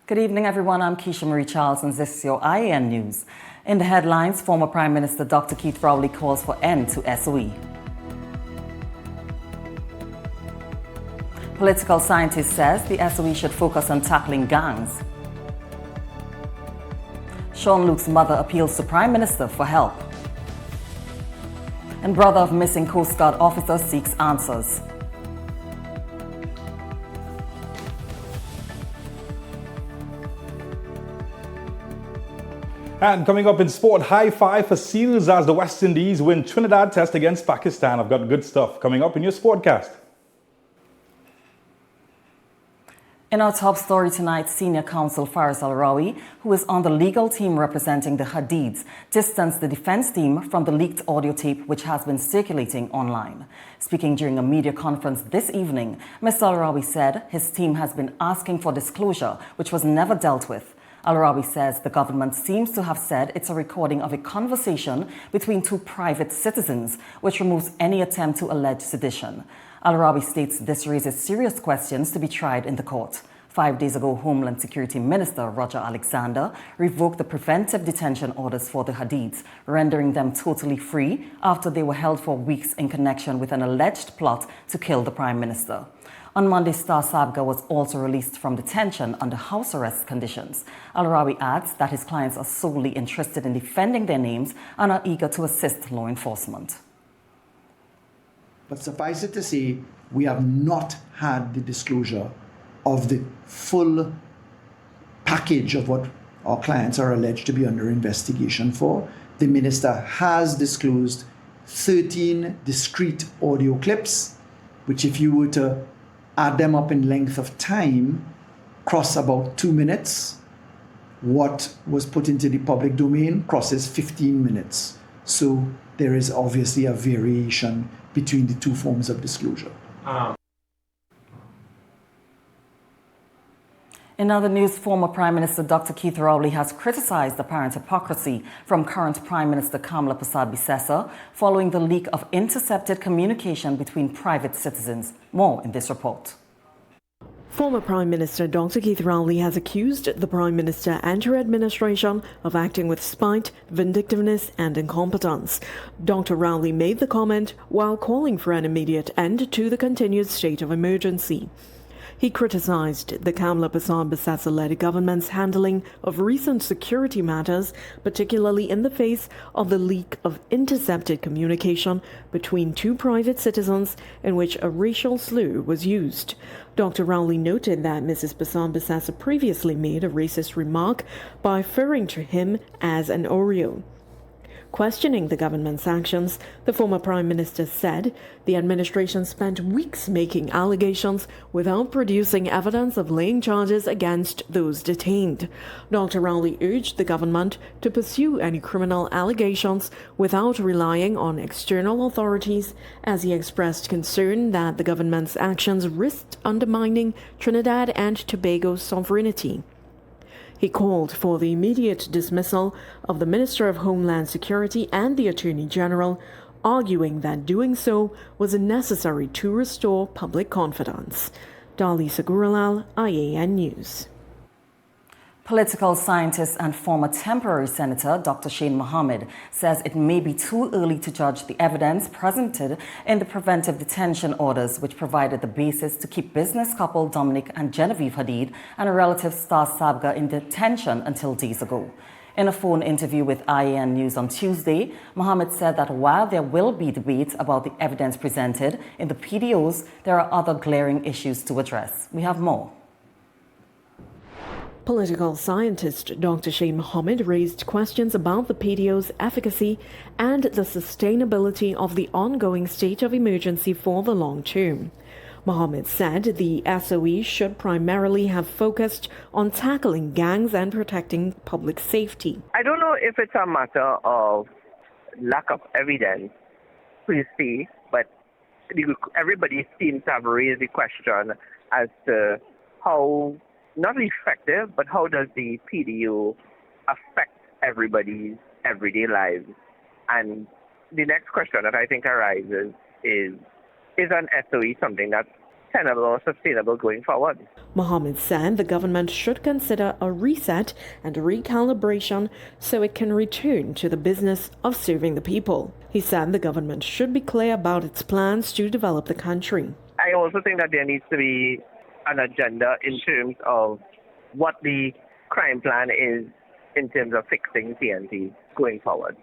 Good evening, everyone. I'm Keisha Marie Charles, and this is your I.A.N. News. In the headlines, former Prime Minister Dr. Keith Rowley calls for end to SOE. Political scientist says the SOE should focus on tackling gangs. Sean Luke's mother appeals to Prime Minister for help. And brother of missing Coast Guard officer seeks answers. And coming up in sport, high five for Seals as the West Indies win Trinidad Test against Pakistan. I've got good stuff coming up in your Sportcast. In our top story tonight, senior counsel Faris Al-Rawi, who is on the legal team representing the Hadids, distanced the defense team from the leaked audio tape which has been circulating online. Speaking during a media conference this evening, Mr. Al-Rawi said his team has been asking for disclosure, which was never dealt with. Al-Rawi says the government seems to have said it's a recording of a conversation between two private citizens, which removes any attempt to allege sedition. Al-Rawi states this raises serious questions to be tried in the court. 5 days ago, Homeland Security Minister Roger Alexander revoked the preventive detention orders for the Hadids, rendering them totally free after they were held for weeks in connection with an alleged plot to kill the Prime Minister. On Monday, Star Sabga was also released from detention under house arrest conditions. Al-Rawi adds that his clients are solely interested in defending their names and are eager to assist law enforcement. But suffice it to say, we have not had the disclosure of the full package of what our clients are alleged to be under investigation for. The minister has disclosed 13 discrete audio clips, which if you were to add them up in length of time, cross about 2 minutes. What was put into the public domain crosses 15 minutes. So there is obviously a variation between the two forms of disclosure. In other news, former Prime Minister Dr. Keith Rowley has criticized apparent hypocrisy from current Prime Minister Kamla Persad-Bissessor following the leak of intercepted communication between private citizens. More in this report. Former Prime Minister Dr. Keith Rowley has accused the Prime Minister and her administration of acting with spite, vindictiveness and incompetence. Dr. Rowley made the comment while calling for an immediate end to the continued state of emergency. He criticized the Kamla Persad-Bissessor-led government's handling of recent security matters, particularly in the face of the leak of intercepted communication between two private citizens in which a racial slur was used. Dr. Rowley noted that Mrs. Persad-Bissessor previously made a racist remark by referring to him as an Oreo. Questioning the government's actions, the former Prime Minister said the administration spent weeks making allegations without producing evidence of laying charges against those detained. Dr. Rowley urged the government to pursue any criminal allegations without relying on external authorities, as he expressed concern that the government's actions risked undermining Trinidad and Tobago's sovereignty. He called for the immediate dismissal of the Minister of Homeland Security and the Attorney General, arguing that doing so was necessary to restore public confidence. Dali Saguralal, I.A.N. News. Political scientist and former temporary senator Dr. Shane Mohammed says it may be too early to judge the evidence presented in the preventive detention orders which provided the basis to keep business couple Dominic and Genevieve Hadid and a relative Star Sabga in detention until days ago. In a phone interview with I.A.N. News on Tuesday, Mohammed said that while there will be debate about the evidence presented in the PDOs, there are other glaring issues to address. We have more. Political scientist Dr. Shane Mohammed raised questions about the PDO's efficacy and the sustainability of the ongoing state of emergency for the long term. Mohammed said the SOE should primarily have focused on tackling gangs and protecting public safety. I don't know if it's a matter of lack of evidence per se, but everybody seems to have raised the question as to how not effective, but how does the PDO affect everybody's everyday lives? And the next question that I think arises is an SOE something that's tenable or sustainable going forward. Mohammed said the government should consider a reset and recalibration so it can return to the business of serving the people. He said the government should be clear about its plans to develop the country. I also think that there needs to be an agenda in terms of what the crime plan is in terms of fixing TNT going forward.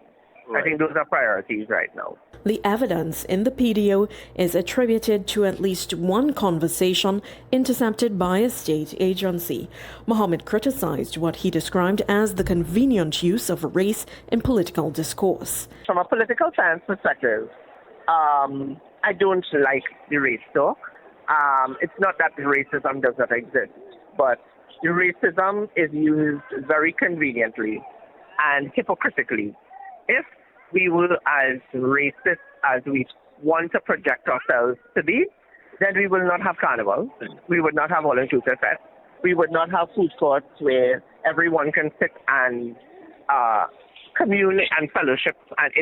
Right. I think those are priorities right now. The evidence in the PDO is attributed to at least one conversation intercepted by a state agency. Mohammed criticized what he described as the convenient use of race in political discourse. From a political science perspective, I don't like the race talk. It's not that the racism does not exist, but the racism is used very conveniently and hypocritically. If we were as racist as we want to project ourselves to be, then we will not have carnival. We would not have all-inclusive fest. We would not have food courts where everyone can sit and commune and fellowship and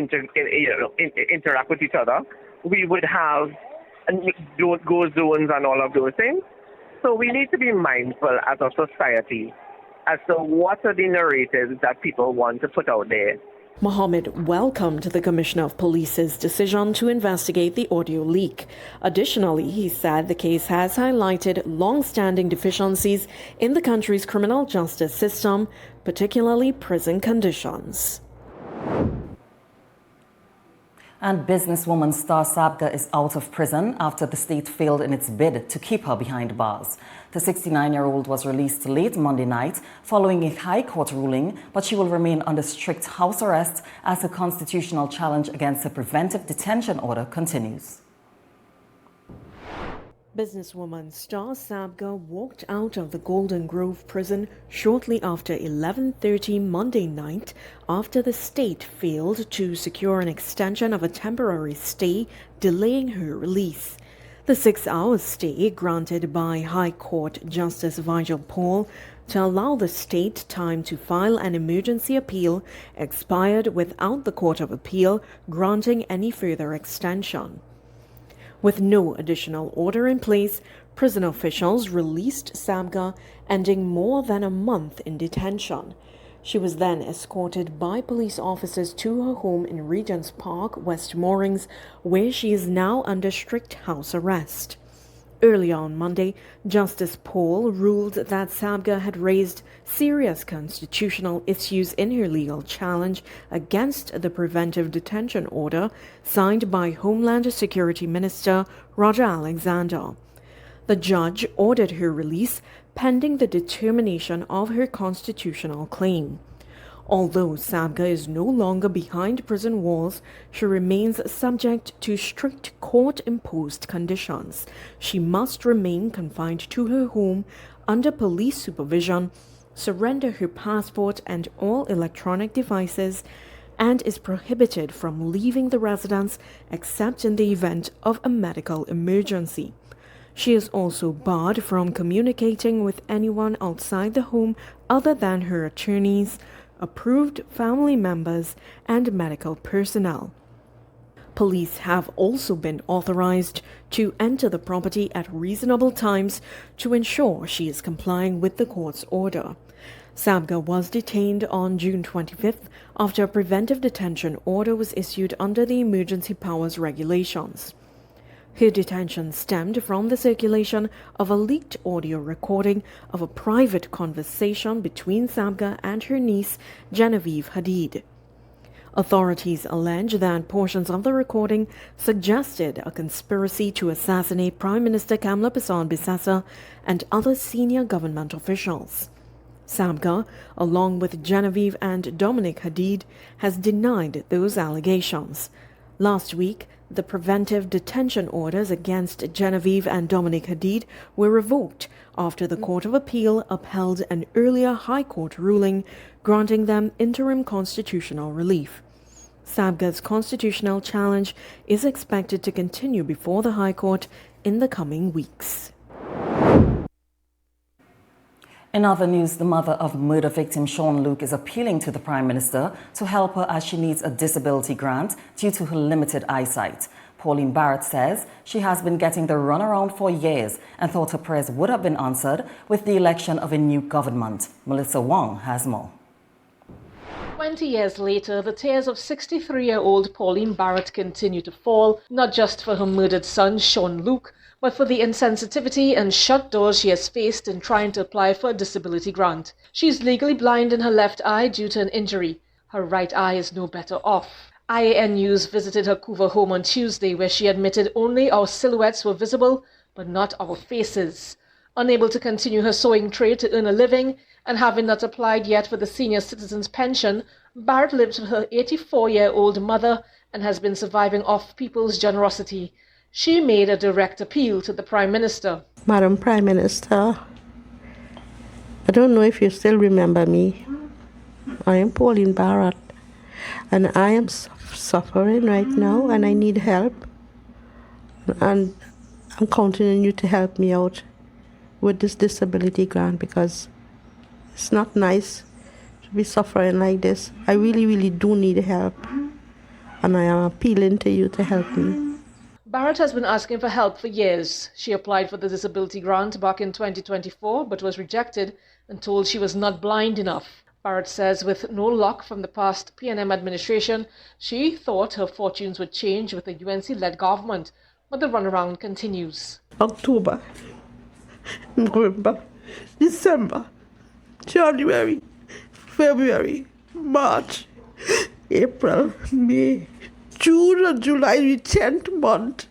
interact with each other. We would have go zones and all of those things. So we need to be mindful as a society as to what are the narratives that people want to put out there. Mohammed welcomed the Commissioner of Police's decision to investigate the audio leak. Additionally, he said the case has highlighted long-standing deficiencies in the country's criminal justice system, particularly prison conditions. And businesswoman Star Sabga is out of prison after the state failed in its bid to keep her behind bars. The 69-year-old was released late Monday night following a high court ruling, but she will remain under strict house arrest as her constitutional challenge against a preventive detention order continues. Businesswoman Star Sabga walked out of the Golden Grove prison shortly after 11:30 Monday night after the state failed to secure an extension of a temporary stay, delaying her release. The 6-hour stay granted by High Court Justice Vigil Paul to allow the state time to file an emergency appeal expired without the Court of Appeal granting any further extension. With no additional order in place, prison officials released Sabga, ending more than a month in detention. She was then escorted by police officers to her home in Regents Park, West Moorings, where she is now under strict house arrest. Earlier on Monday, Justice Paul ruled that Sabga had raised serious constitutional issues in her legal challenge against the preventive detention order signed by Homeland Security Minister Roger Alexander. The judge ordered her release pending the determination of her constitutional claim. Although Sabga is no longer behind prison walls, she remains subject to strict court-imposed conditions. She must remain confined to her home under police supervision, surrender her passport and all electronic devices, and is prohibited from leaving the residence except in the event of a medical emergency. She is also barred from communicating with anyone outside the home other than her attorneys, approved family members, and medical personnel. Police have also been authorized to enter the property at reasonable times to ensure she is complying with the court's order. Sabga was detained on June 25th after a preventive detention order was issued under the Emergency Powers Regulations. Her detention stemmed from the circulation of a leaked audio recording of a private conversation between Sabga and her niece, Genevieve Hadid. Authorities allege that portions of the recording suggested a conspiracy to assassinate Prime Minister Kamla Bissau-Bissessa and other senior government officials. Sabga, along with Genevieve and Dominic Hadid, has denied those allegations. Last week, the preventive detention orders against Genevieve and Dominic Hadid were revoked after the Court of Appeal upheld an earlier High Court ruling granting them interim constitutional relief. Sabga's constitutional challenge is expected to continue before the High Court in the coming weeks. In other news, the mother of murder victim Sean Luke is appealing to the Prime Minister to help her as she needs a disability grant due to her limited eyesight. Pauline Barrett says she has been getting the runaround for years and thought her prayers would have been answered with the election of a new government. Melissa Wong has more. 20 years later, the tears of 63-year-old Pauline Barrett continue to fall, not just for her murdered son, Sean Luke, but for the insensitivity and shut doors she has faced in trying to apply for a disability grant. She is legally blind in her left eye due to an injury. Her right eye is no better off. I.A.N. News visited her Couva home on Tuesday, where she admitted only our silhouettes were visible, but not our faces. Unable to continue her sewing trade to earn a living, and having not applied yet for the senior citizens pension, Barrett lives with her 84-year-old mother and has been surviving off people's generosity. She made a direct appeal to the Prime Minister. Madam Prime Minister, I don't know if you still remember me. I am Pauline Barrett, and I am suffering right now, and I need help. And I'm counting on you to help me out with this disability grant, because it's not nice to be suffering like this. I really, really do need help, and I am appealing to you to help me. Barrett has been asking for help for years. She applied for the disability grant back in 2024 but was rejected and told she was not blind enough. Barrett says with no luck from the past PNM administration, she thought her fortunes would change with a UNC-led government, but the runaround continues. October, November, December, January, February, March, April, May, June and July, the 10th month.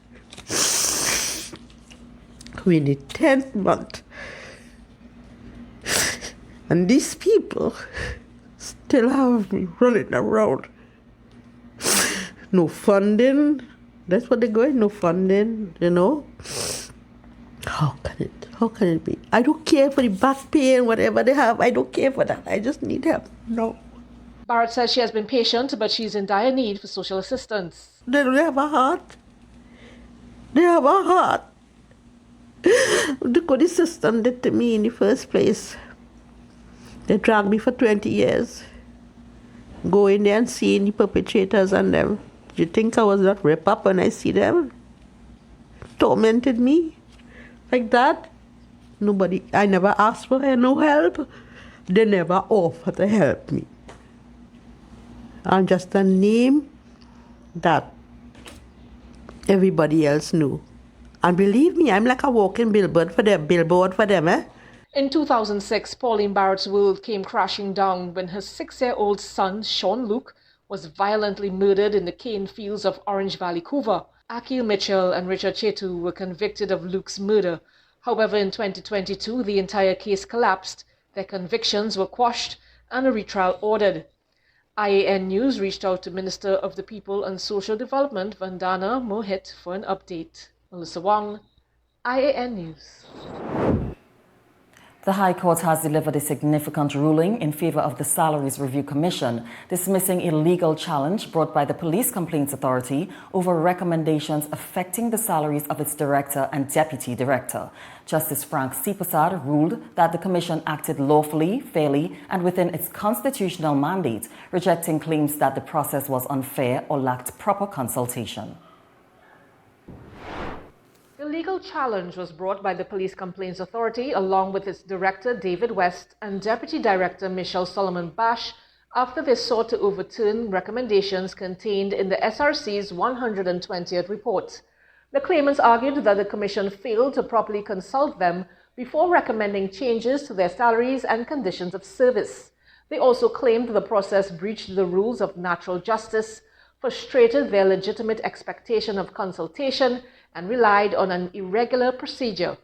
We're in the 10th month. And these people still have me running around. No funding. That's what they're going, no funding, you know. How can it be? I don't care for the back pain, whatever they have. I don't care for that. I just need help. No. Barrett says she has been patient, but she's in dire need for social assistance. They don't have a heart. They have a heart. Look what the system did to me in the first place. They dragged me for 20 years. Go in there and see the perpetrators and them. Do you think I was not ripped up when I see them? Tormented me like that. Nobody, I never asked for no help. They never offered to help me. I'm just a name that everybody else knew. And believe me, I'm like a walking billboard for them, eh? In 2006, Pauline Barrett's world came crashing down when her 6-year-old son, Sean Luke, was violently murdered in the cane fields of Orange Valley, Couva. Akil Mitchell and Richard Chetu were convicted of Luke's murder. However, in 2022, the entire case collapsed, their convictions were quashed, and a retrial ordered. I.A.N. News reached out to Minister of the People and Social Development, Vandana Mohit, for an update. Melissa Wong, I.A.N. News. The High Court has delivered a significant ruling in favor of the Salaries Review Commission, dismissing a legal challenge brought by the Police Complaints Authority over recommendations affecting the salaries of its director and deputy director. Justice Frank Sipasad ruled that the commission acted lawfully, fairly, and within its constitutional mandate, rejecting claims that the process was unfair or lacked proper consultation. The legal challenge was brought by the Police Complaints Authority along with its director David West and Deputy Director Michelle Solomon Bash after they sought to overturn recommendations contained in the SRC's 120th report. The claimants argued that the Commission failed to properly consult them before recommending changes to their salaries and conditions of service. They also claimed the process breached the rules of natural justice, frustrated their legitimate expectation of consultation, and relied on an irregular procedure.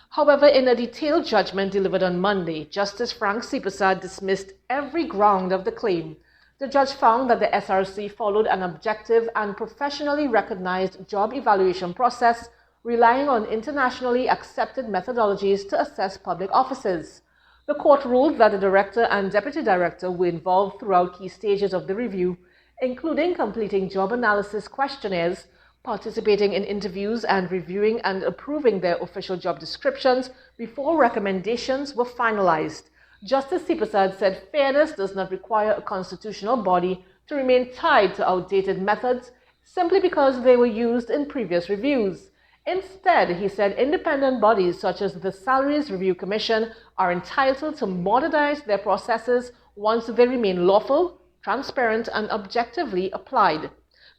However, in a detailed judgment delivered on Monday, Justice Frank Sipasad dismissed every ground of the claim. The judge found that the SRC followed an objective and professionally recognized job evaluation process, relying on internationally accepted methodologies to assess public officers. The court ruled that the director and deputy director were involved throughout key stages of the review, including completing job analysis questionnaires, participating in interviews, and reviewing and approving their official job descriptions before recommendations were finalized. Justice Sipasad said fairness does not require a constitutional body to remain tied to outdated methods, simply because they were used in previous reviews. Instead, he said independent bodies such as the Salaries Review Commission are entitled to modernize their processes once they remain lawful, transparent, and objectively applied.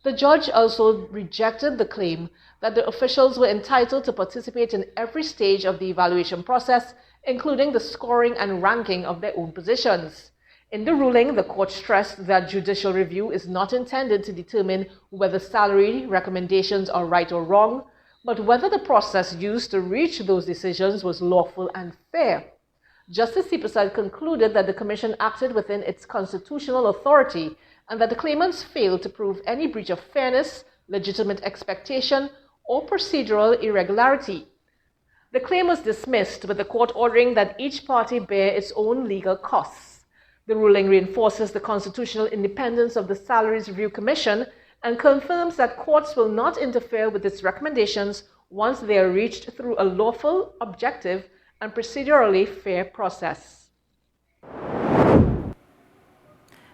The judge also rejected the claim that the officials were entitled to participate in every stage of the evaluation process, including the scoring and ranking of their own positions. In the ruling, the court stressed that judicial review is not intended to determine whether salary recommendations are right or wrong, but whether the process used to reach those decisions was lawful and fair. Justice Siprasad concluded that the Commission acted within its constitutional authority and that the claimants failed to prove any breach of fairness, legitimate expectation, or procedural irregularity. The claim was dismissed, with the court ordering that each party bear its own legal costs. The ruling reinforces the constitutional independence of the Salaries Review Commission and confirms that courts will not interfere with its recommendations once they are reached through a lawful, objective, and procedurally fair process.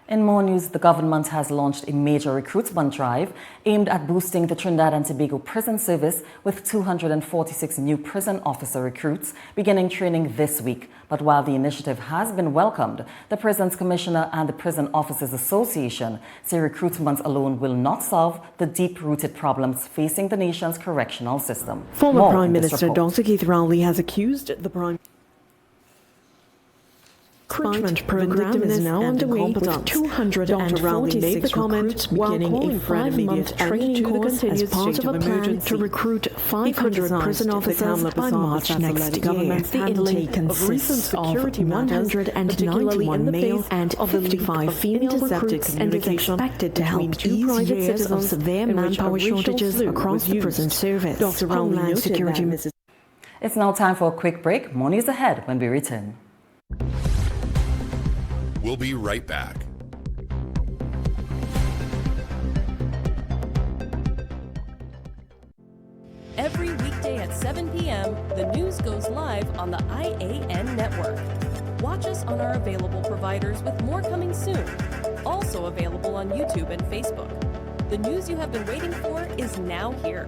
In more news, the government has launched a major recruitment drive aimed at boosting the Trinidad and Tobago prison service with 246 new prison officer recruits beginning training this week. But while the initiative has been welcomed, the Prisons Commissioner and the Prison Officers Association say recruitment alone will not solve the deep-rooted problems facing the nation's correctional system. Former Prime Minister Dr. Keith Rowley has accused the Prime recruitment program is now underway with 246 recruits beginning a 5-month training course as part of a plan to recruit 500 prison officers by March next year. The intake consists of 191 male and 55 female recruits and is expected to help ease years of severe manpower shortages across the prison service. Dr. Rowley Security. It's now time for a quick break. More news ahead when we return. We'll be right back. Every weekday at 7 p.m., the news goes live on the I.A.N network. Watch us on our available providers with more coming soon. Also available on YouTube and Facebook. The news you have been waiting for is now here.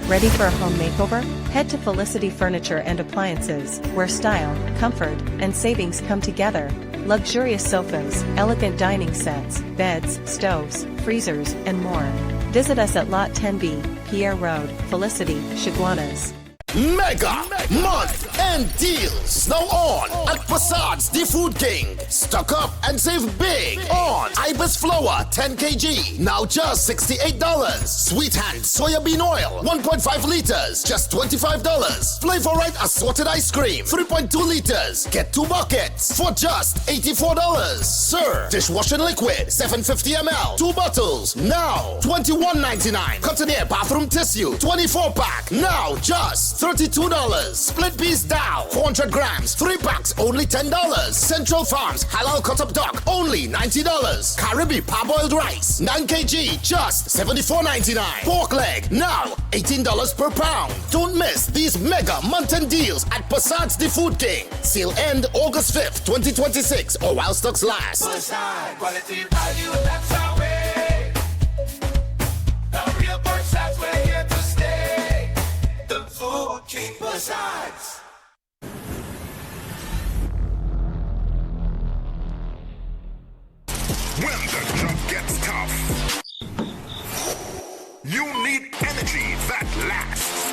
Ready for a home makeover? Head to Felicity Furniture and Appliances, where style, comfort, and savings come together. Luxurious sofas, elegant dining sets, beds, stoves, freezers, and more. Visit us at Lot 10B, Pierre Road, Felicity, Chaguanas. Mega month and deals now on at Prasad's The Food King. Stock up and save big on Ibis flour 10 kg, now just $68. Sweet Hand soybean oil 1.5 liters, just $25. Flavor Right assorted ice cream 3.2 liters, get 2 buckets for just $84. Sir dishwashing liquid 750 ml, 2 bottles, now $21.99. Cotonair bathroom tissue 24 pack, now just $32. Split piece dal 400 grams, 3 packs, only $10. Central Farms halal cut up duck, only $90. Caribbean parboiled rice 9 kg, just $74.99. Pork leg, now $18 per pound. Don't miss these mega month-end deals at Prasad's The Food King. Sale end August 5th, 2026, or while stocks last. Prasad, quality value, that's our way. The real Prasad's, we're here to stay. The Food King Prasad's. When the job gets tough, you need energy that lasts.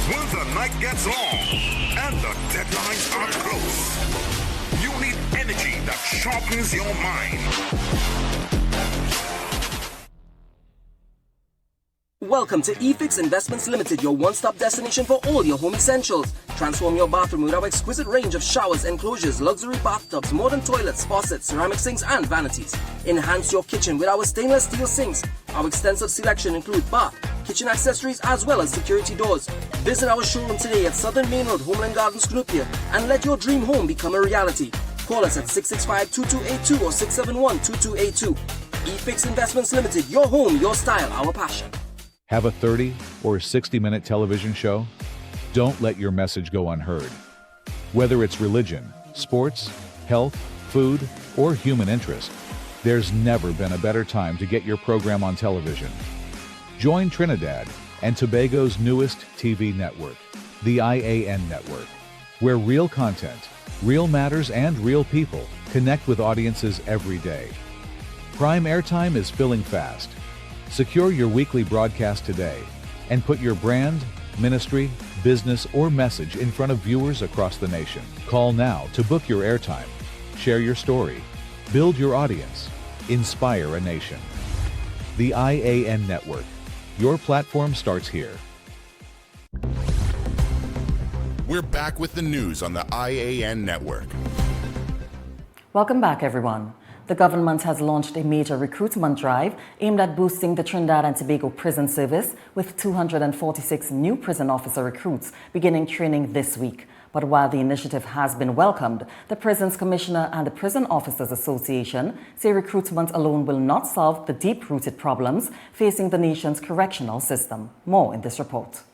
When the night gets long and the deadlines are close, you need energy that sharpens your mind. Welcome to eFix Investments Limited, your one-stop destination for all your home essentials. Transform your bathroom with our exquisite range of showers, enclosures, luxury bathtubs, modern toilets, faucets, ceramic sinks, and vanities. Enhance your kitchen with our stainless steel sinks. Our extensive selection includes bath, kitchen accessories, as well as security doors. Visit our showroom today at Southern Main Road, Homeland Gardens, Cunupia, and let your dream home become a reality. Call us at 665-2282 or 671-2282. eFix Investments Limited, your home, your style, our passion. Have a 30 or 60-minute television show? Don't let your message go unheard. Whether it's religion, sports, health, food, or human interest, There's never been a better time to get your program on television. Join Trinidad and Tobago's newest TV network, the I.A.N. network, where real content, real matters, and real people connect with audiences every day. Prime airtime is filling fast. Secure your weekly broadcast today and put your brand, ministry, business, or message in front of viewers across the nation. Call now to book your airtime, share your story, build your audience, inspire a nation. The I.A.N. network. Your platform starts here. We're back with the news on the I.A.N. network. Welcome back, everyone. The government has launched a major recruitment drive aimed at boosting the Trinidad and Tobago prison service with 246 new prison officer recruits beginning training this week. But while the initiative has been welcomed, the Prisons Commissioner and the Prison Officers Association say recruitment alone will not solve the deep-rooted problems facing the nation's correctional system. More in this report.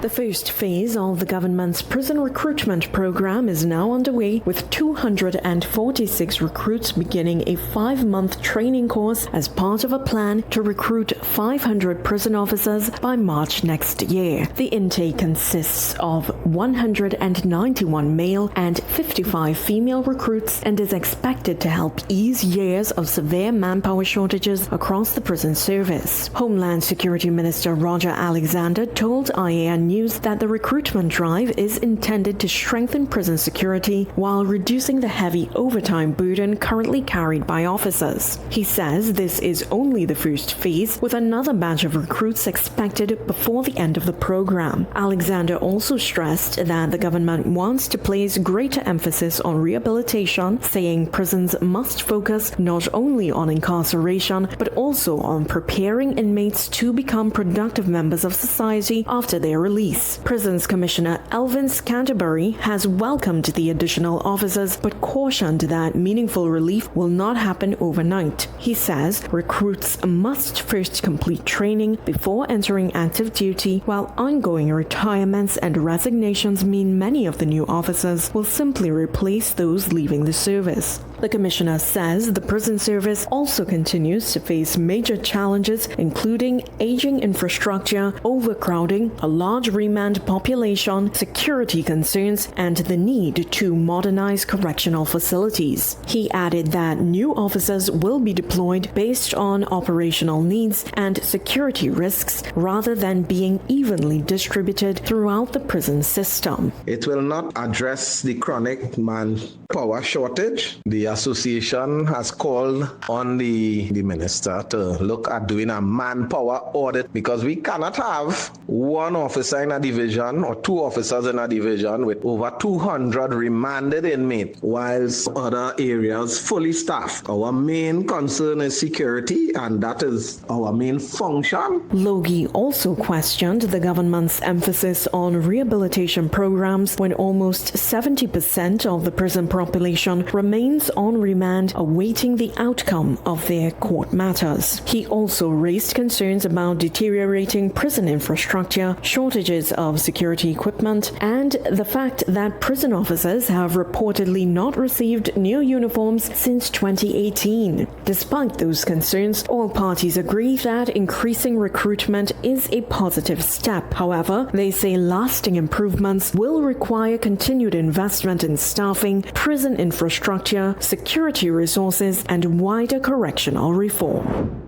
The first phase of the government's prison recruitment program is now underway, with 246 recruits beginning a 5-month training course as part of a plan to recruit 500 prison officers by March next year. The intake consists of 191 male and 55 female recruits and is expected to help ease years of severe manpower shortages across the prison service. Homeland Security Minister Roger Alexander told I.A.N. News that the recruitment drive is intended to strengthen prison security while reducing the heavy overtime burden currently carried by officers. He says this is only the first phase, with another batch of recruits expected before the end of the program. Alexander also stressed that the government wants to place greater emphasis on rehabilitation, saying prisons must focus not only on incarceration but also on preparing inmates to become productive members of society after their release. Prisons Commissioner Elvin Canterbury has welcomed the additional officers but cautioned that meaningful relief will not happen overnight. He says recruits must first complete training before entering active duty, while ongoing retirements and resignations mean many of the new officers will simply replace those leaving the service. The Commissioner says the prison service also continues to face major challenges, including aging infrastructure, overcrowding, a large remand population, security concerns, and the need to modernize correctional facilities. He added that new officers will be deployed based on operational needs and security risks rather than being evenly distributed throughout the prison system. It will not address the chronic manpower shortage. The association has called on the minister to look at doing a manpower audit, because we cannot have one officer in a division or two officers in a division with over 200 remanded inmates, whilst other areas fully staffed. Our main concern is security, and that is our main function. Logie also questioned the government's emphasis on rehabilitation programs when almost 70% of the prison population remains on remand awaiting the outcome of their court matters. He also raised concerns about deteriorating prison infrastructure, shortages of security equipment, and the fact that prison officers have reportedly not received new uniforms since 2018. Despite those concerns, all parties agree that increasing recruitment is a positive step. However, they say lasting improvements will require continued investment in staffing, prison infrastructure, security resources, and wider correctional reform.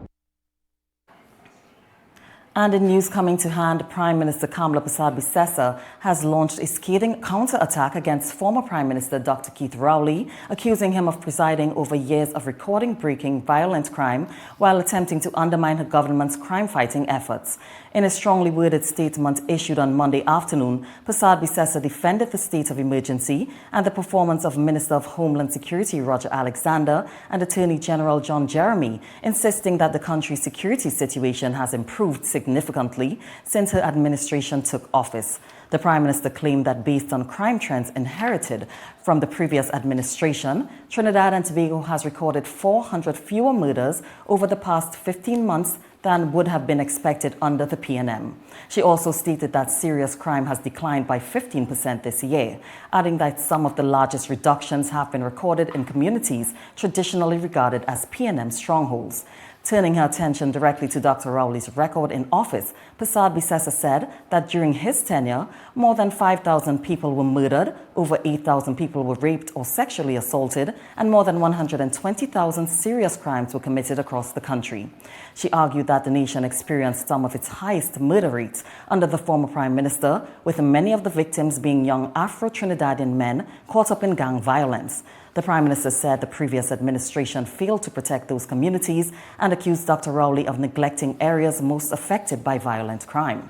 And in news coming to hand, Prime Minister Kamala Persad-Bissessar has launched a scathing counterattack against former Prime Minister Dr. Keith Rowley, accusing him of presiding over years of recording-breaking violent crime while attempting to undermine her government's crime-fighting efforts. In a strongly worded statement issued on Monday afternoon, Persad-Bissessar defended the state of emergency and the performance of Minister of Homeland Security Roger Alexander and Attorney General John Jeremy, insisting that the country's security situation has improved significantly since her administration took office. The Prime Minister claimed that based on crime trends inherited from the previous administration, Trinidad and Tobago has recorded 400 fewer murders over the past 15 months than would have been expected under the PNM. She also stated that serious crime has declined by 15% this year, adding that some of the largest reductions have been recorded in communities traditionally regarded as PNM strongholds. Turning her attention directly to Dr. Rowley's record in office, Prasad Bisesa said that during his tenure, more than 5,000 people were murdered, over 8,000 people were raped or sexually assaulted, and more than 120,000 serious crimes were committed across the country. She argued that the nation experienced some of its highest murder rates under the former Prime Minister, with many of the victims being young Afro-Trinidadian men caught up in gang violence. The Prime Minister said the previous administration failed to protect those communities and accused Dr. Rowley of neglecting areas most affected by violent crime.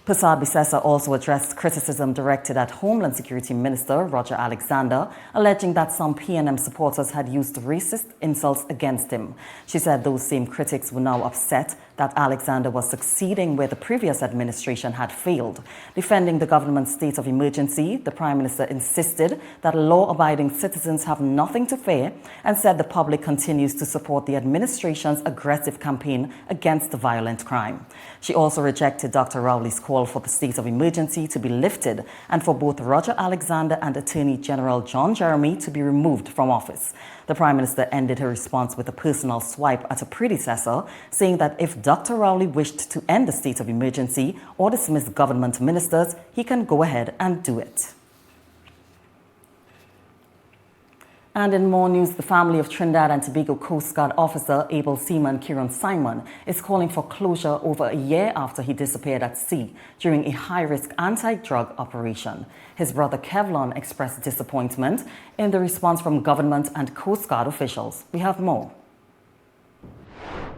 Prasad Bisesa also addressed criticism directed at Homeland Security Minister Roger Alexander, alleging that some PNM supporters had used racist insults against him. She said those same critics were now upset that Alexander was succeeding where the previous administration had failed. Defending the government's state of emergency, the Prime Minister insisted that law-abiding citizens have nothing to fear and said the public continues to support the administration's aggressive campaign against violent crime. She also rejected Dr. Rowley's call for the state of emergency to be lifted and for both Roger Alexander and Attorney General John Jeremy to be removed from office. The Prime Minister ended her response with a personal swipe at a predecessor, saying that if Dr. Rowley wished to end the state of emergency or dismiss government ministers, he can go ahead and do it. And in more news, the family of Trinidad and Tobago Coast Guard officer able seaman Kieran Simon is calling for closure over a year after he disappeared at sea during a high-risk anti-drug operation. His brother Kevlon expressed disappointment in the response from government and Coast Guard officials. We have more.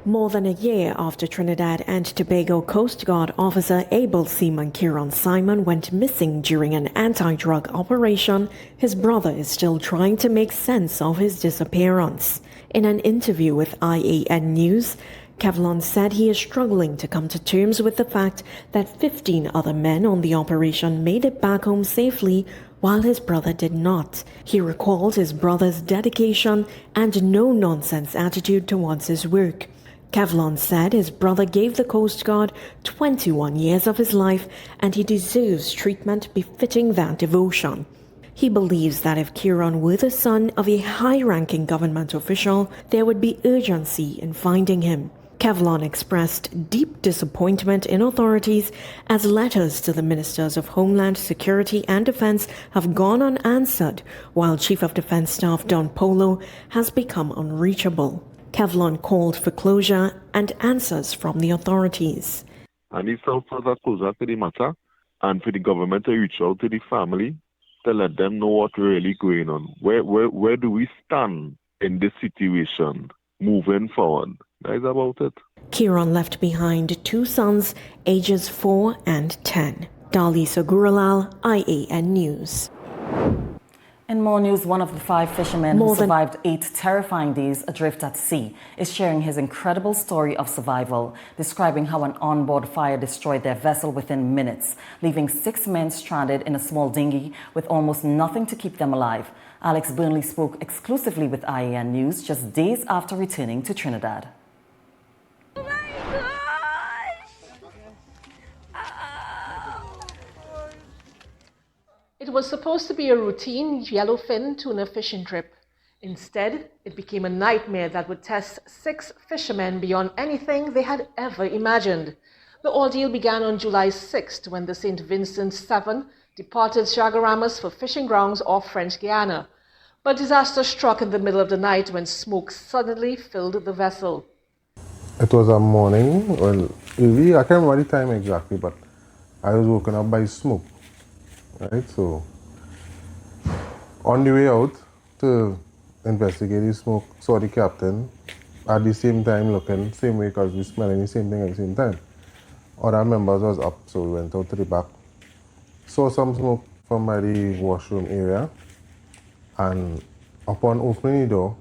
More than a year after Trinidad and Tobago Coast Guard officer able seaman Kieran Simon went missing during an anti-drug operation, his brother is still trying to make sense of his disappearance. In an interview with I.A.N News, Kevlon said he is struggling to come to terms with the fact that 15 other men on the operation made it back home safely while his brother did not. He recalled his brother's dedication and no-nonsense attitude towards his work. Kevlon said his brother gave the Coast Guard 21 years of his life and he deserves treatment befitting that devotion. He believes that if Kieran were the son of a high-ranking government official, there would be urgency in finding him. Kevlon expressed deep disappointment in authorities as letters to the Ministers of Homeland Security and Defense have gone unanswered, while Chief of Defense Staff Don Polo has become unreachable. Kevlon called for closure and answers from the authorities. And it's out for that closure to the matter and for the government to reach out to the family to let them know what's really going on. Where do we stand in this situation moving forward? That is about it. Kieran left behind 2 sons, ages 4 and 10. Dali Saguralal, I.A.N News. In more news, one of the 5 fishermen who survived 8 terrifying days adrift at sea is sharing his incredible story of survival, describing how an onboard fire destroyed their vessel within minutes, leaving 6 men stranded in a small dinghy with almost nothing to keep them alive. Alex Burnley spoke exclusively with I.A.N News just days after returning to Trinidad. It was supposed to be a routine yellowfin tuna fishing trip. Instead, it became a nightmare that would test 6 fishermen beyond anything they had ever imagined. The ordeal began on July 6th when the St. Vincent 7 departed Chagaramas for fishing grounds off French Guiana. But disaster struck in the middle of the night when smoke suddenly filled the vessel. It was a morning, well, really, I can't remember the time exactly, but I was woken up by smoke. Right, so on the way out to investigate the smoke, saw the captain at the same time looking same way because we smelling the same thing at the same time. Other members was up, so we went out to the back. Saw some smoke from by the washroom area, and upon opening the door,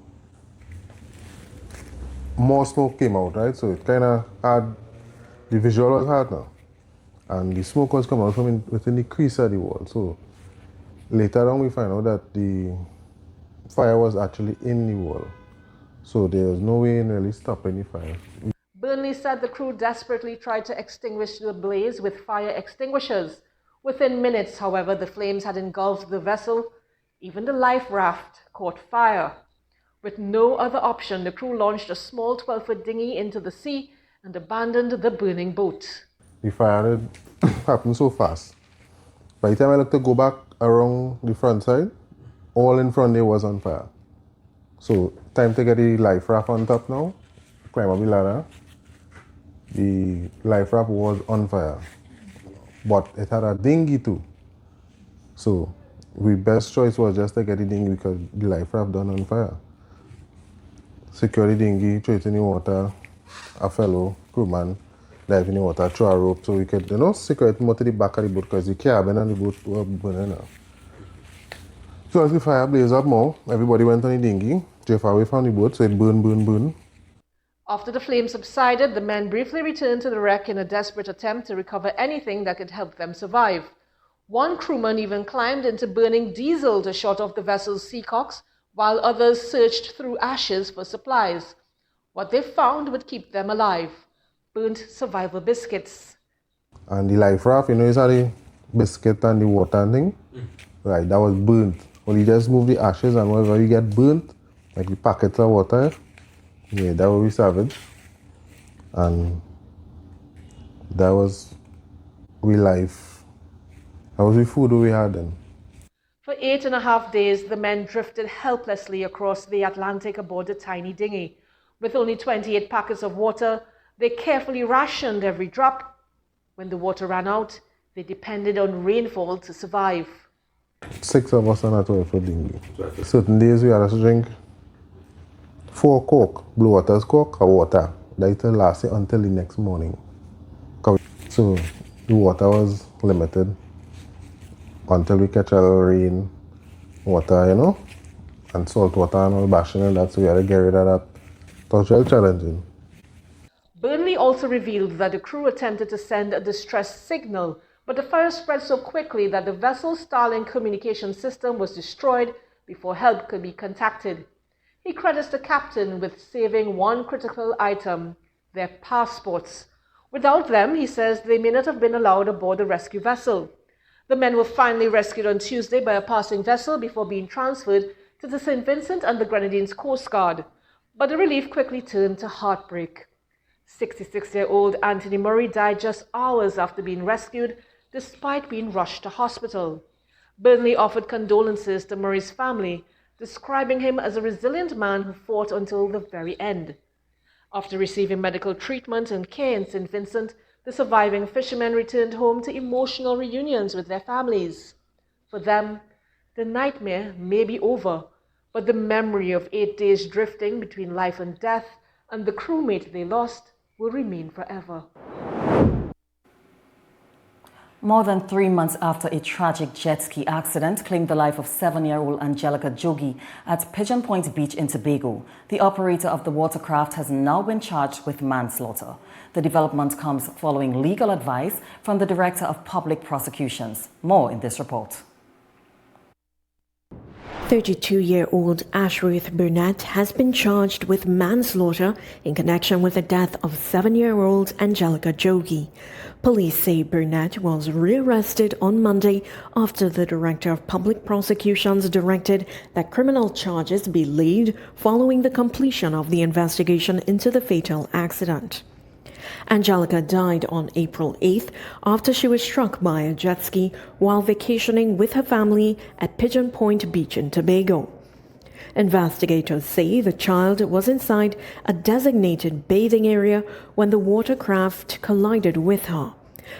more smoke came out, right? So it kind of had, the visual was hard now. and the smoke was coming out from within the crease of the wall. So later on we find out that the fire was actually in the wall. So there was no way in really stopping the fire. Burnley said the crew desperately tried to extinguish the blaze with fire extinguishers. Within minutes, however, the flames had engulfed the vessel. Even the life raft caught fire. With no other option, the crew launched a small 12-foot dinghy into the sea and abandoned the burning boat. The fire had happened so fast. By the time I looked to go back around the front side, all in front there was on fire. So time to get the life raft on top now, climb up the ladder. The life raft was on fire, but it had a dinghy too. So the best choice was just to get the dinghy because the life raft done on fire. Secure the dinghy, throw it in the water, a fellow crewman dive in the water, throw a rope so we could, secure it more to the back of the boat because the cabin and the boat were burning up. So as the fire blazed up more, everybody went on the dinghy, drove away from the boat, so it burned. After the flames subsided, the men briefly returned to the wreck in a desperate attempt to recover anything that could help them survive. One crewman even climbed into burning diesel to shut off the vessel's seacocks, while others searched through ashes for supplies. What they found would keep them alive: burnt survival biscuits. And the life raft, you saw the biscuit and the water and thing? Right, that was burnt. Well, you just move the ashes and whatever you get burnt, like the packets of water, yeah, that was savage. And that was we life. That was the food we had then. For 8.5 days, the men drifted helplessly across the Atlantic aboard a tiny dinghy. With only 28 packets of water, they carefully rationed every drop. When the water ran out, they depended on rainfall to survive. 6 of us on a 12-foot dinghy. Certain days we had to drink 4 Coke, Blue Waters Coke, or water. That lasted until the next morning. So the water was limited until we catch a little rain, water, and salt water and all bashing and that, so we had to get rid of that. It was really challenging. Burnley also revealed that the crew attempted to send a distress signal, but the fire spread so quickly that the vessel's Starlink communication system was destroyed before help could be contacted. He credits the captain with saving one critical item: their passports. Without them, he says, they may not have been allowed aboard the rescue vessel. The men were finally rescued on Tuesday by a passing vessel before being transferred to the St. Vincent and the Grenadines Coast Guard. But the relief quickly turned to heartbreak. 66-year-old Anthony Murray died just hours after being rescued, despite being rushed to hospital. Burnley offered condolences to Murray's family, describing him as a resilient man who fought until the very end. After receiving medical treatment and care in St. Vincent, the surviving fishermen returned home to emotional reunions with their families. For them, the nightmare may be over, but the memory of 8 days drifting between life and death and the crewmate they lost will remain forever. More than 3 months after a tragic jet ski accident claimed the life of 7-year-old Angelica Jogi at Pigeon Point Beach in Tobago, the operator of the watercraft has now been charged with manslaughter. The development comes following legal advice from the Director of Public Prosecutions. More in this report. 32-year-old Ashruth Burnett has been charged with manslaughter in connection with the death of 7-year-old Angelica Jogi. Police say Burnett was rearrested on Monday after the Director of Public Prosecutions directed that criminal charges be laid following the completion of the investigation into the fatal accident. Angelica died on April 8th after she was struck by a jet ski while vacationing with her family at Pigeon Point Beach in Tobago. Investigators say the child was inside a designated bathing area when the watercraft collided with her.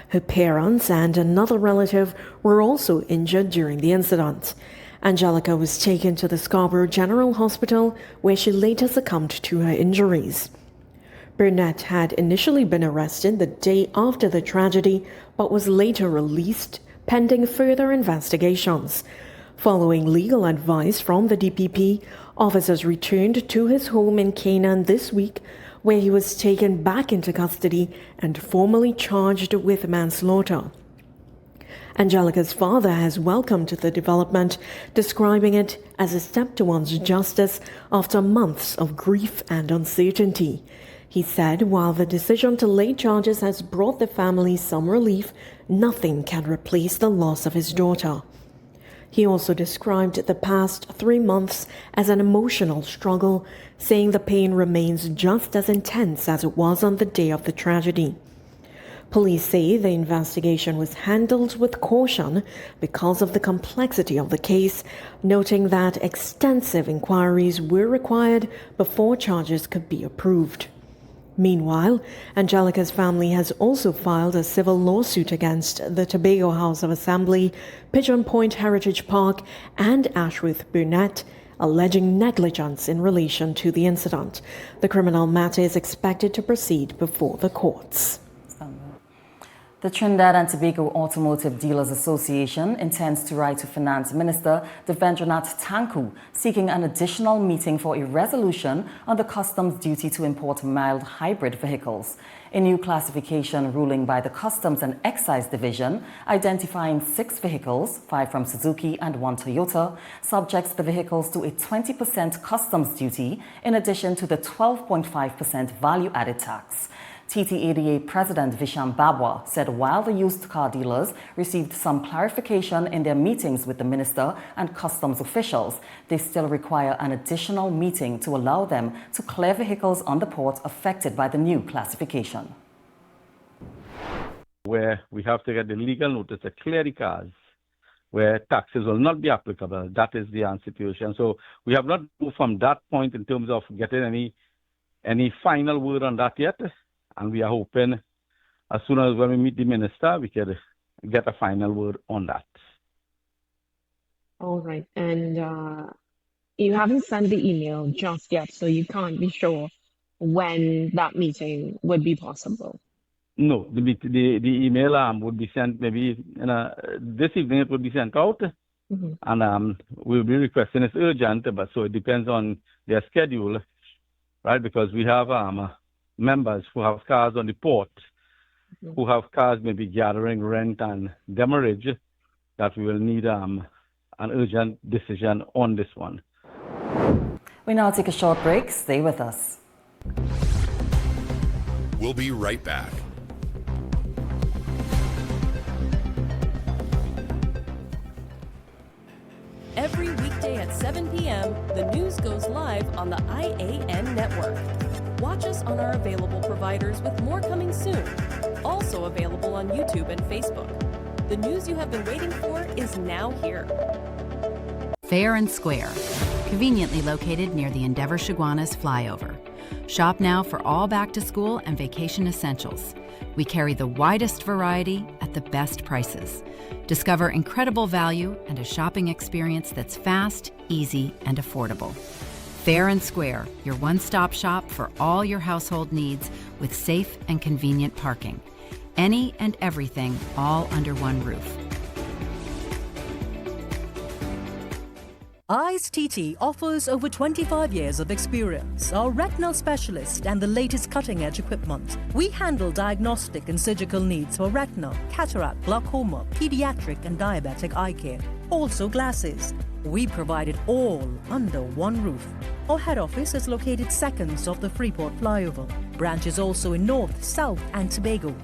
Her parents and another relative were also injured during the incident. Angelica was taken to the Scarborough General Hospital, where she later succumbed to her injuries. Burnett had initially been arrested the day after the tragedy, but was later released pending further investigations. Following legal advice from the DPP, officers returned to his home in Canaan this week where he was taken back into custody and formally charged with manslaughter. Angelica's father has welcomed the development, describing it as a step towards justice after months of grief and uncertainty. He said while the decision to lay charges has brought the family some relief, nothing can replace the loss of his daughter. He also described the past 3 months as an emotional struggle, saying the pain remains just as intense as it was on the day of the tragedy. Police say the investigation was handled with caution because of the complexity of the case, noting that extensive inquiries were required before charges could be approved. Meanwhile, Angelica's family has also filed a civil lawsuit against the Tobago House of Assembly, Pigeon Point Heritage Park, and Ashworth Burnett, alleging negligence in relation to the incident. The criminal matter is expected to proceed before the courts. The Trinidad and Tobago Automotive Dealers Association intends to write to Finance Minister Devendranath Tanku seeking an additional meeting for a resolution on the customs duty to import mild hybrid vehicles. A new classification ruling by the Customs and Excise Division identifying 6 vehicles, 5 from Suzuki and 1 Toyota, subjects the vehicles to a 20% customs duty in addition to the 12.5% value-added tax. TTADA President Visham Babwa said while the used car dealers received some clarification in their meetings with the minister and customs officials, they still require an additional meeting to allow them to clear vehicles on the port affected by the new classification. Where we have to get the legal notice to clear the cars, where taxes will not be applicable. That is the situation. So we have not moved from that point in terms of getting any final word on that yet. And we are hoping as soon as when we meet the minister, we can get a final word on that. All right. And you haven't sent the email just yet, so you can't be sure when that meeting would be possible. No, the email would be sent maybe this evening. It would be sent out, and we'll be requesting it's urgent, but so it depends on their schedule, right? Because we have members who have cars on the port, who have cars maybe gathering rent and demurrage, that we will need an urgent decision on this one. We now take a short break. Stay with us. We'll be right back. Every weekday at 7 p.m., the news goes live on the I.A.N. network. Watch us on our available providers with more coming soon. Also available on YouTube and Facebook. The news you have been waiting for is now here. Fair and Square, conveniently located near the Endeavour Chaguanas flyover. Shop now for all back-to-school and vacation essentials. We carry the widest variety at the best prices. Discover incredible value and a shopping experience that's fast, easy, and affordable. Fair and Square, your one-stop shop for all your household needs with safe and convenient parking. Any and everything all under one roof. I.A.N TT offers over 25 years of experience, are retinal specialist and the latest cutting-edge equipment. We handle diagnostic and surgical needs for retina, cataract, glaucoma, pediatric and diabetic eye care. Also glasses. We provide it all under one roof. Our head office is located seconds off the Freeport flyover. Branches also in North, South and Tobago.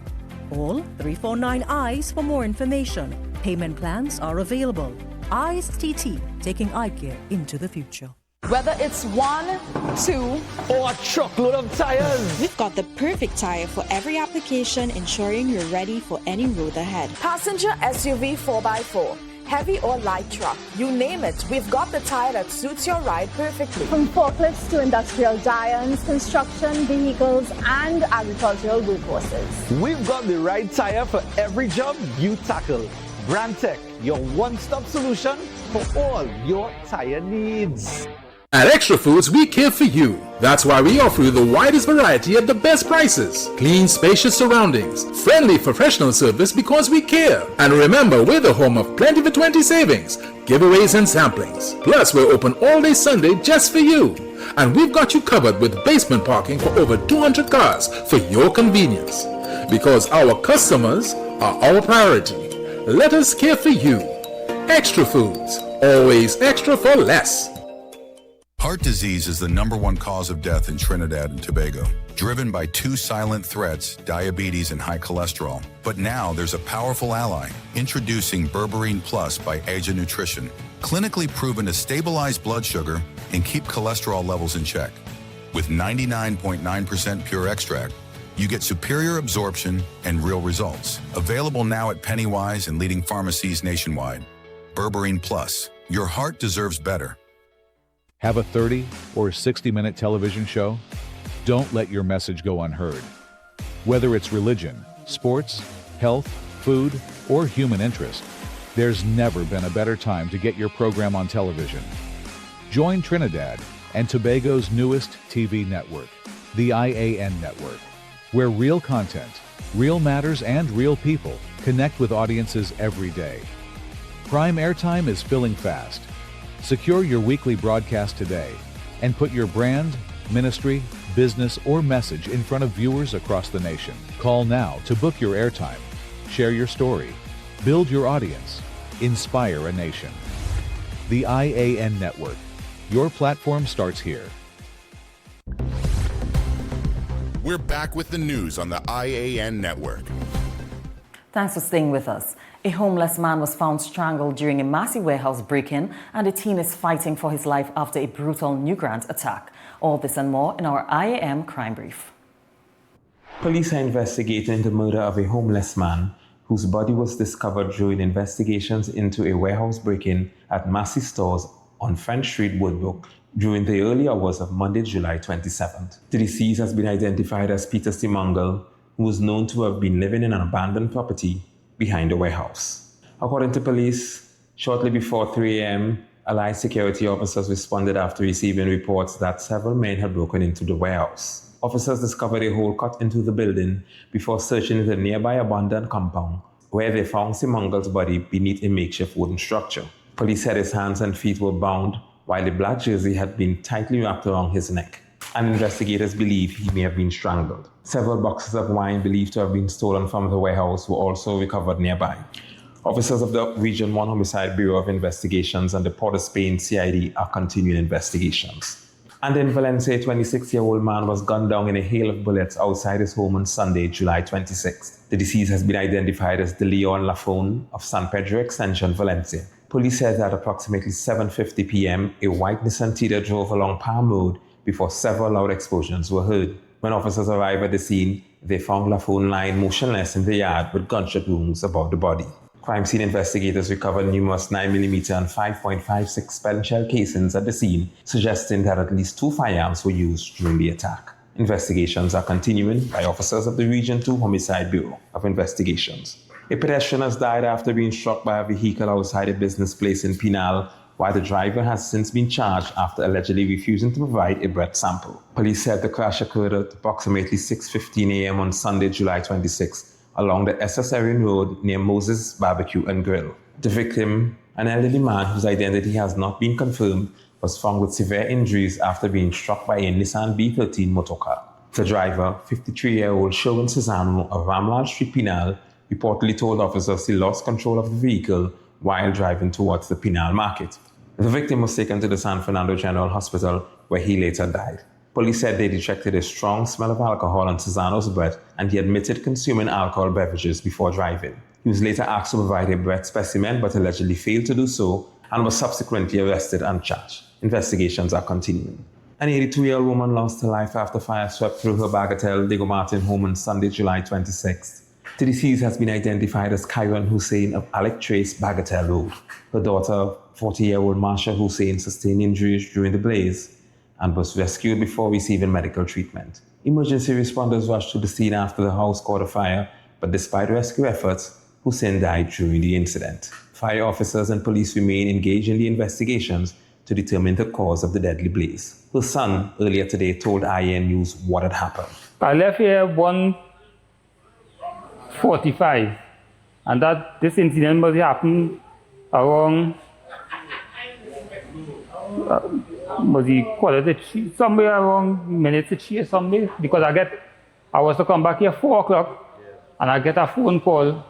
Call 349 eyes for more information. Payment plans are available. I.A.N TT, taking eye care into the future. Whether it's 1, 2, or a truckload of tires, we've got the perfect tire for every application, ensuring you're ready for any road ahead. Passenger SUV 4x4, heavy or light truck, you name it, we've got the tire that suits your ride perfectly. From forklifts to industrial giants, construction vehicles, and agricultural workhorses. We've got the right tire for every job you tackle. Brandtech, your one-stop solution for all your tire needs. At Extra Foods, we care for you. That's why we offer you the widest variety at the best prices. Clean, spacious surroundings. Friendly professional service because we care. And remember, we're the home of Plenty for 20 savings, giveaways and samplings. Plus, we're open all day Sunday just for you. And we've got you covered with basement parking for over 200 cars for your convenience. Because our customers are our priority. Let us care for you. Extra Foods, always extra for less. Heart disease is the #1 cause of death in Trinidad and Tobago, driven by 2 silent threats, diabetes and high cholesterol. But now there's a powerful ally, introducing Berberine Plus by A.N Nutrition, clinically proven to stabilize blood sugar and keep cholesterol levels in check. With 99.9% pure extract, you get superior absorption and real results. Available now at Pennywise and leading pharmacies nationwide. Berberine Plus, your heart deserves better. Have a 30 or 60-minute television show? Don't let your message go unheard. Whether it's religion, sports, health, food, or human interest, there's never been a better time to get your program on television. Join Trinidad and Tobago's newest TV network, the I.A.N network, where real content, real matters, and real people connect with audiences every day. Prime airtime is filling fast. Secure your weekly broadcast today and put your brand, ministry, business, or message in front of viewers across the nation. Call now to book your airtime. Share your story. Build your audience. Inspire a nation. The I.A.N network. Your platform starts here. We're back with the news on the I.A.N network. Thanks for staying with us. A homeless man was found strangled during a massive warehouse break-in, and a teen is fighting for his life after a brutal New Grant attack. All this and more in our I.A.M. Crime Brief. Police are investigating the murder of a homeless man whose body was discovered during investigations into a warehouse break-in at Massey Stores on French Street, Woodbrook, during the early hours of Monday, July 27th. The deceased has been identified as Peter Simongal, who was known to have been living in an abandoned property behind the warehouse. According to police, shortly before 3 a.m., allied security officers responded after receiving reports that several men had broken into the warehouse. Officers discovered a hole cut into the building before searching the nearby abandoned compound, where they found Simongal's body beneath a makeshift wooden structure. Police said his hands and feet were bound, while a black jersey had been tightly wrapped around his neck, and investigators believe he may have been strangled. Several boxes of wine believed to have been stolen from the warehouse were also recovered nearby. Officers of the Region 1 Homicide Bureau of Investigations and the Port of Spain CID are continuing investigations. And in Valencia, a 26-year-old man was gunned down in a hail of bullets outside his home on Sunday, July 26th. The deceased has been identified as De Leon Lafone of San Pedro Extension, Valencia. Police said that approximately 7:50 p.m., a white Nissan Tiida drove along Palm Road before several loud explosions were heard. When officers arrived at the scene, they found Lafone lying motionless in the yard with gunshot wounds above the body. Crime scene investigators recovered numerous 9mm and 5.56 spent shell casings at the scene, suggesting that at least 2 firearms were used during the attack. Investigations are continuing by officers of the Region 2 Homicide Bureau of Investigations. A pedestrian has died after being struck by a vehicle outside a business place in Pinal, while the driver has since been charged after allegedly refusing to provide a breath sample. Police said the crash occurred at approximately 6:15 a.m. on Sunday, July 26, along the SS Erin Road near Moses Barbecue and Grill. The victim, an elderly man whose identity has not been confirmed, was found with severe injuries after being struck by a Nissan B13 motorcar. The driver, 53-year-old Sherwin Cesano of Ramlal Street, Pinal, reportedly told officers he lost control of the vehicle while driving towards the Pinal market. The victim was taken to the San Fernando General Hospital, where he later died. Police said they detected a strong smell of alcohol on Cesano's breath, and he admitted consuming alcohol beverages before driving. He was later asked to provide a breath specimen, but allegedly failed to do so, and was subsequently arrested and charged. Investigations are continuing. An 82-year-old woman lost her life after fire swept through her Bagatelle Diego Martin home on Sunday, July 26th. The deceased has been identified as Kyron Hussein of Alec Trace, Bagatelle Road. Her daughter, 40-year-old Marsha Hussein, sustained injuries during the blaze and was rescued before receiving medical treatment. Emergency responders rushed to the scene after the house caught a fire, but despite rescue efforts, Hussein died during the incident. Fire officers and police remain engaged in the investigations to determine the cause of the deadly blaze. Her son earlier today told I.A.N News what had happened. I left here 1:45, and that this incident must happen around was he call it somewhere around minutes to 3 or something, because I was to come back here 4 o'clock, and I get a phone call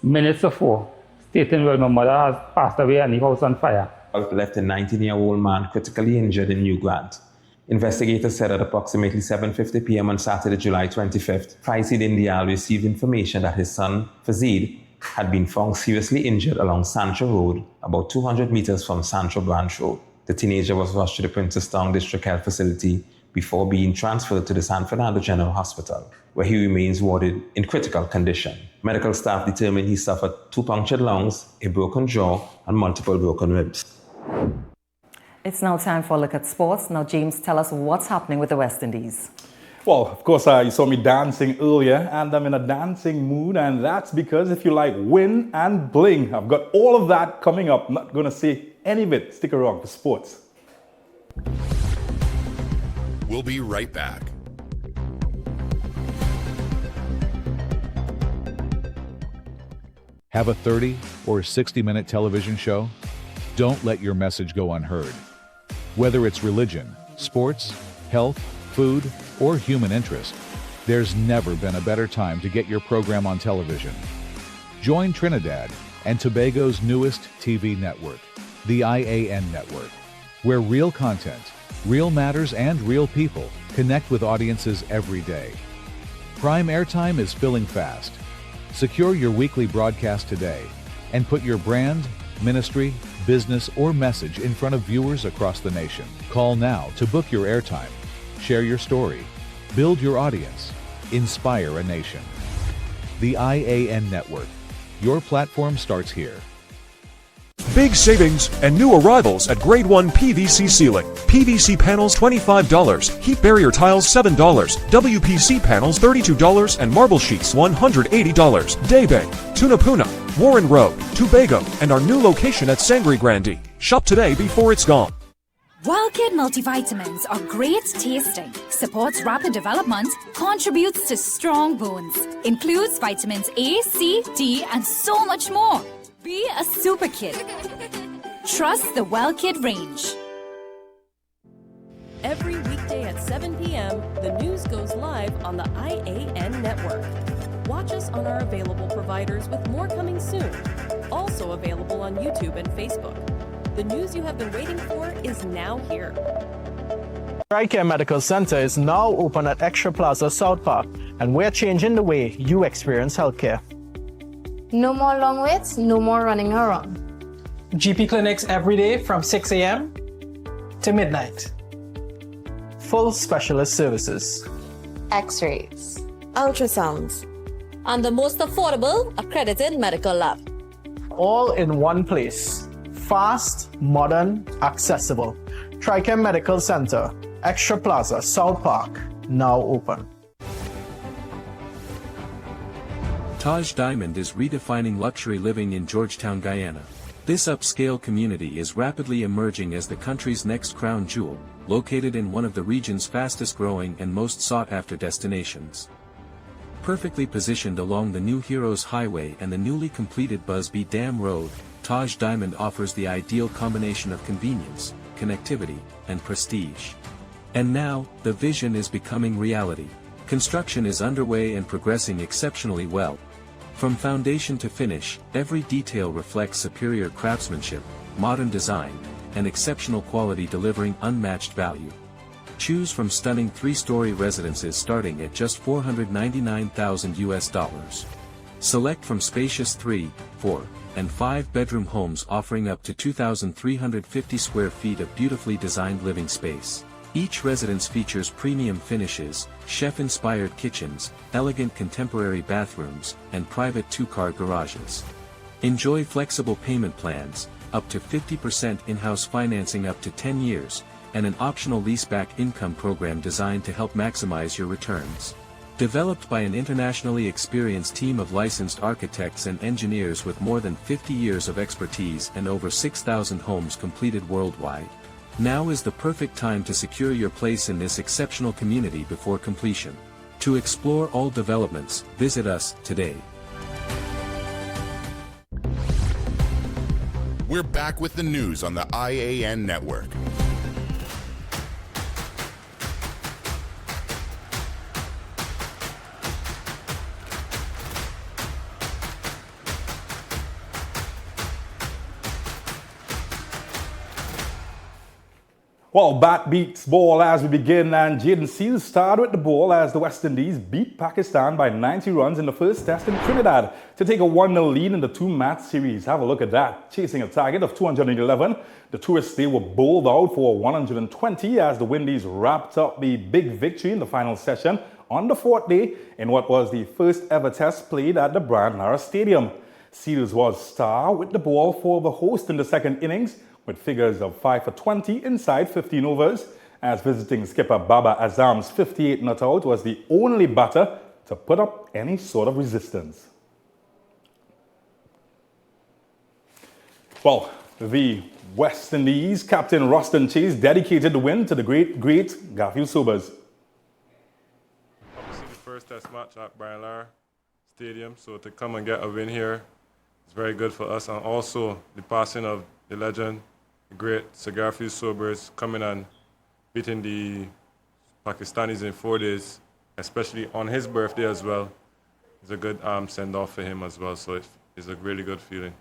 minutes to 4, stating, well, my mother has passed away and the house on fire. Left a 19-year-old man critically injured in New Grant. Investigators said at approximately 7:50 p.m. on Saturday, July 25th, Faisal Indial received information that his son, Fazid, had been found seriously injured along Sancho Road, about 200 meters from Sancho Branch Road. The teenager was rushed to the Princestown District Health Facility before being transferred to the San Fernando General Hospital, where he remains warded in critical condition. Medical staff determined he suffered 2 punctured lungs, a broken jaw, and multiple broken ribs. It's now time for a look at sports. Now, James, tell us what's happening with the West Indies. Well, of course, you saw me dancing earlier, and I'm in a dancing mood, and that's because if you like win and bling, I've got all of that coming up. I'm not going to say any of it. Stick around for sports. We'll be right back. Have a 30 or 60-minute television show? Don't let your message go unheard. Whether it's religion, sports, health, food, or human interest, there's never been a better time to get your program on television. Join Trinidad and Tobago's newest TV network, the I.A.N. network, where real content, real matters, and real people connect with audiences every day. Prime airtime is filling fast. Secure your weekly broadcast today and put your brand, ministry, business, or message in front of viewers across the nation. Call now to book your airtime. Share your story. Build your audience. Inspire a nation. The I.A.N. network. Your platform starts here. Big savings and new arrivals at Grade 1 PVC ceiling. PVC panels $25, heat barrier tiles $7, WPC panels $32, and marble sheets $180. Daybay, Tunapuna, Warren Road, Tobago, and our new location at Sangre Grande. Shop today before it's gone. WellKid multivitamins are great tasting, supports rapid development, contributes to strong bones, includes vitamins A, C, D, and so much more. Be a super kid. Trust the WellKid range. Every weekday at 7 p.m., the news goes live on the I.A.N. network. Watch us on our available providers with more coming soon. Also available on YouTube and Facebook. The news you have been waiting for is now here. I.A.N. Medical Center is now open at Extra Plaza South Park, and we're changing the way you experience healthcare. No more long waits, no more running around. GP clinics every day from 6 a.m. to midnight. Full specialist services. X-rays. Ultrasounds. And the most affordable accredited medical lab. All in one place. Fast, modern, accessible. Trichem Medical Center, Extra Plaza, South Park, now open. Taj Diamond is redefining luxury living in Georgetown, Guyana. This upscale community is rapidly emerging as the country's next crown jewel, located in one of the region's fastest-growing and most sought-after destinations. Perfectly positioned along the New Heroes Highway and the newly completed Busby Dam Road, Taj Diamond offers the ideal combination of convenience, connectivity, and prestige. And now, the vision is becoming reality. Construction is underway and progressing exceptionally well. From foundation to finish, every detail reflects superior craftsmanship, modern design, and exceptional quality, delivering unmatched value. Choose from stunning 3-story residences starting at just $499,000. Select from spacious 3, 4, and 5-bedroom homes offering up to 2,350 square feet of beautifully designed living space. Each residence features premium finishes, chef-inspired kitchens, elegant contemporary bathrooms, and private 2-car garages. Enjoy flexible payment plans, up to 50% in-house financing up to 10 years, and an optional leaseback income program designed to help maximize your returns. Developed by an internationally experienced team of licensed architects and engineers with more than 50 years of expertise and over 6,000 homes completed worldwide. Now is the perfect time to secure your place in this exceptional community before completion. To explore all developments, visit us today. We're back with the news on the I.A.N. network. Well, bat beats ball as we begin, and Jaden Seals started with the ball as the West Indies beat Pakistan by 90 runs in the first test in Trinidad to take a 1-0 lead in the two-match series. Have a look at that. Chasing a target of 211, the tourists, they were bowled out for 120 as the Windies wrapped up the big victory in the final session on the fourth day in what was the first ever test played at the Brian Lara Stadium. Seals was star with the ball for the host in the second innings, with figures of 5 for 20 inside 15 overs, as visiting skipper Baba Azam's 58 not out was the only batter to put up any sort of resistance. Well, the West Indies captain Roston Chase dedicated the win to the great Garfield Sobers. Obviously the first test match at Brian Lara Stadium, so to come and get a win here is very good for us, and also the passing of the legend, the great Sir Garfield Sobers, coming and beating the Pakistanis in 4 days, especially on his birthday as well. It's a good send-off for him as well, so it's a really good feeling.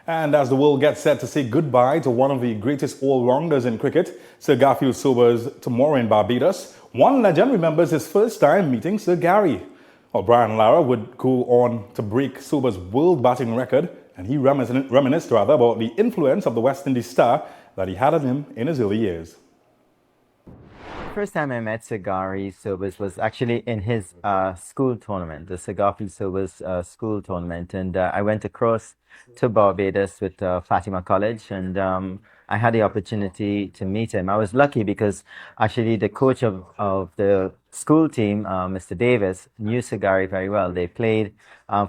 And as the world gets set to say goodbye to one of the greatest all-rounders in cricket, Sir Garfield Sobers, tomorrow in Barbados, one legend remembers his first time meeting Sir Gary. Well, Brian Lara would go on to break Sobers' world batting record, and he reminisced about the influence of the West Indies star that he had on him in his early years. First time I met Sir Gary Sobers was actually in his school tournament, the Sir Garfield Sobers school tournament, and I went across to Barbados with Fatima College, and I had the opportunity to meet him. I was lucky because actually the coach of the school team, Mr. Davis, knew Sir Gary very well. They played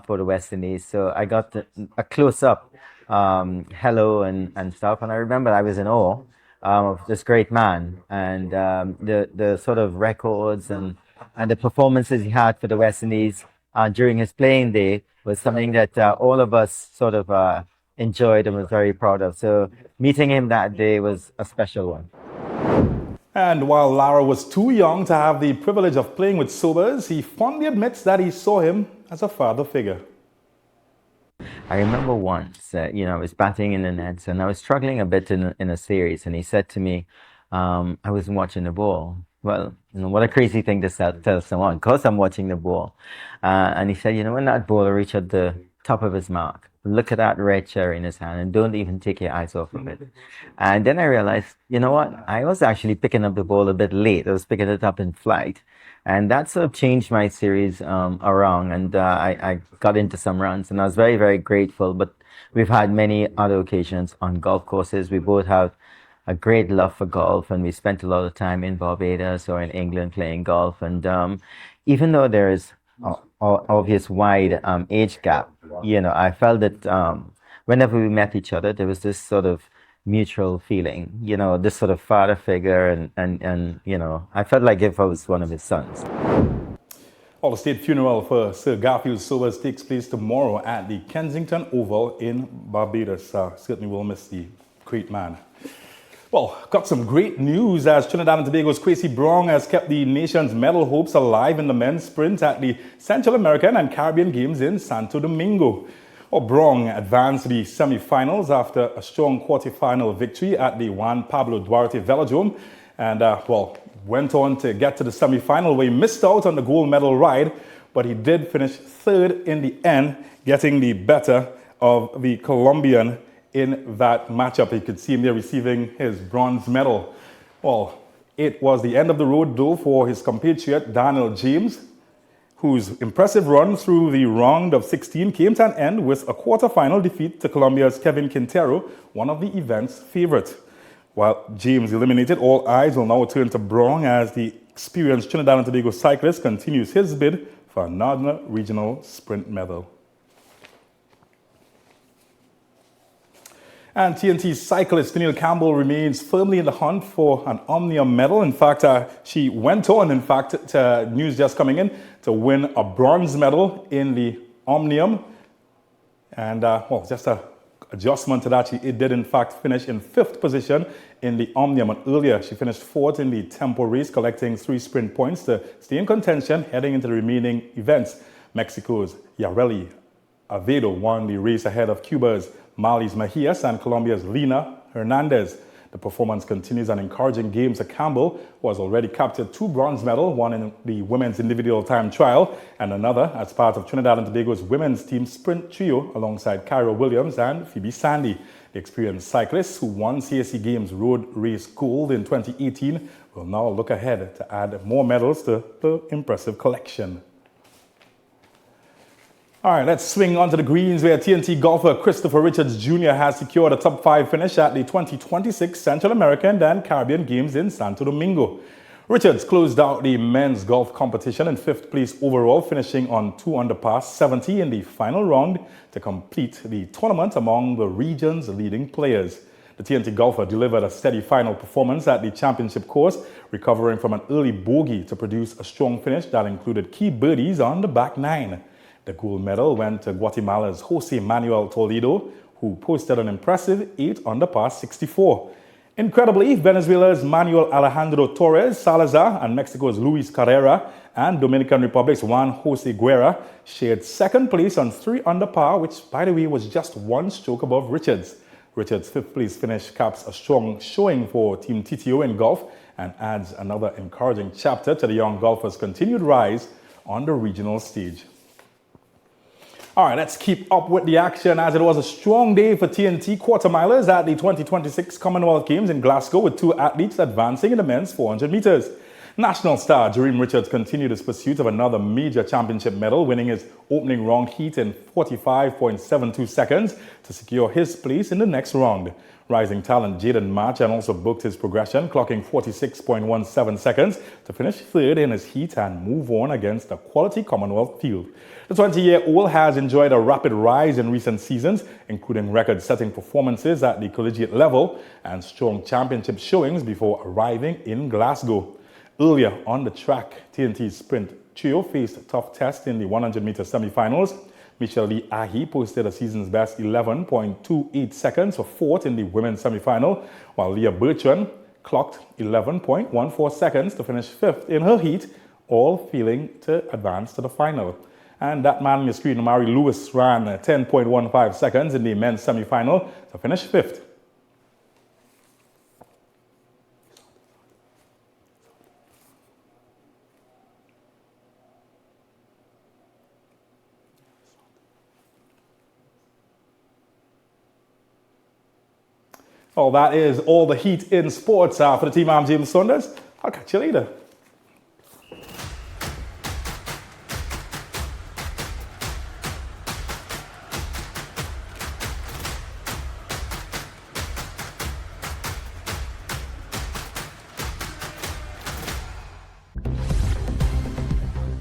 for the West Indies, so I got a close-up hello and stuff, and I remember I was in awe of this great man, and the sort of records and the performances he had for the West Indies during his playing day was something that all of us sort of enjoyed and was very proud of. So meeting him that day was a special one. And while Lara was too young to have the privilege of playing with Sobers, he fondly admits that he saw him as a father figure. I remember once, I was batting in the nets and I was struggling a bit in a series, and he said to me, I wasn't watching the ball. Well, what a crazy thing to tell someone. Of course I'm watching the ball. And he said, when that ball reached at the top of his mark, look at that red cherry in his hand and don't even take your eyes off of it. And then I realized, I was actually picking up the ball a bit late. I was picking it up in flight. And that sort of changed my series around, and I got into some runs, and I was very, very grateful. But we've had many other occasions on golf courses. We both have a great love for golf, and we spent a lot of time in Barbados or in England playing golf. And even though there is obvious wide age gap, I felt that whenever we met each other, there was this sort of mutual feeling, this sort of father figure, and I felt like if I was one of his sons. Well, the state funeral for Sir Garfield Sobers takes place tomorrow at the Kensington Oval in Barbados. Certainly will miss the great man. Well, got some great news as Trinidad and Tobago's Kwesi Brong has kept the nation's medal hopes alive in the men's sprint at the Central American and Caribbean Games in Santo Domingo. Well, Brong advanced to the semi-finals after a strong quarter-final victory at the Juan Pablo Duarte Velodrome, and went on to get to the semi-final where he missed out on the gold medal ride, but he did finish third in the end, getting the better of the Colombian in that matchup. You could see him there receiving his bronze medal. Well, it was the end of the road though for his compatriot Daniel James, whose impressive run through the round of 16 came to an end with a quarter-final defeat to Colombia's Kevin Quintero, one of the event's favorites. While James eliminated, all eyes will now turn to Brong as the experienced Trinidad and Tobago cyclist continues his bid for another regional sprint medal. And TNT cyclist Danielle Campbell remains firmly in the hunt for an Omnium medal. In fact, she went on, to news just coming in, to win a bronze medal in the Omnium. And, just an adjustment to that, she did in fact finish in 5th position in the Omnium. And earlier, she finished 4th in the tempo race, collecting 3 sprint points to stay in contention heading into the remaining events. Mexico's Yareli Avedo won the race ahead of Cuba's Mali's Mejias and Colombia's Lina Hernandez. The performance continues an encouraging game to Campbell, who has already captured 2 bronze medals, one in the women's individual time trial and another as part of Trinidad and Tobago's women's team sprint trio alongside Kyra Williams and Phoebe Sandy. The experienced cyclists who won CAC Games Road Race Gold in 2018 will now look ahead to add more medals to the impressive collection. All right, let's swing onto the greens where TNT golfer Christopher Richards Jr. has secured a top 5 finish at the 2026 Central American and Caribbean Games in Santo Domingo. Richards closed out the men's golf competition in 5th place overall, finishing on 2 under par 70 in the final round to complete the tournament among the region's leading players. The TNT golfer delivered a steady final performance at the championship course, recovering from an early bogey to produce a strong finish that included key birdies on the back 9. The gold medal went to Guatemala's Jose Manuel Toledo, who posted an impressive 8 under par 64. Incredibly, Venezuela's Manuel Alejandro Torres Salazar and Mexico's Luis Carrera and Dominican Republic's Juan Jose Guerra shared 2nd place on 3 under par, which, by the way, was just 1 stroke above Richards. Richards' 5th place finish caps a strong showing for Team TTO in golf and adds another encouraging chapter to the young golfer's continued rise on the regional stage. All right, let's keep up with the action as it was a strong day for TNT quarter-milers at the 2026 Commonwealth Games in Glasgow with 2 athletes advancing in the men's 400 meters. National star Jareem Richards continued his pursuit of another major championship medal, winning his opening round heat in 45.72 seconds to secure his place in the next round. Rising talent Jaden Marchand also booked his progression, clocking 46.17 seconds to finish 3rd in his heat and move on against a quality Commonwealth field. The 20-year-old has enjoyed a rapid rise in recent seasons, including record-setting performances at the collegiate level and strong championship showings before arriving in Glasgow. Earlier on the track, TNT's sprint trio faced a tough test in the 100-meter semifinals. Michelle Lee Ahi posted a season's best 11.28 seconds for 4th in the women's semifinal, while Leah Bertrand clocked 11.14 seconds to finish 5th in her heat, all failing to advance to the final. And that man on your screen, Amari Lewis, ran 10.15 seconds in the men's semifinal to finish 5th. Well, that is all the heat in sports for the team. I'm James Saunders. I'll catch you later.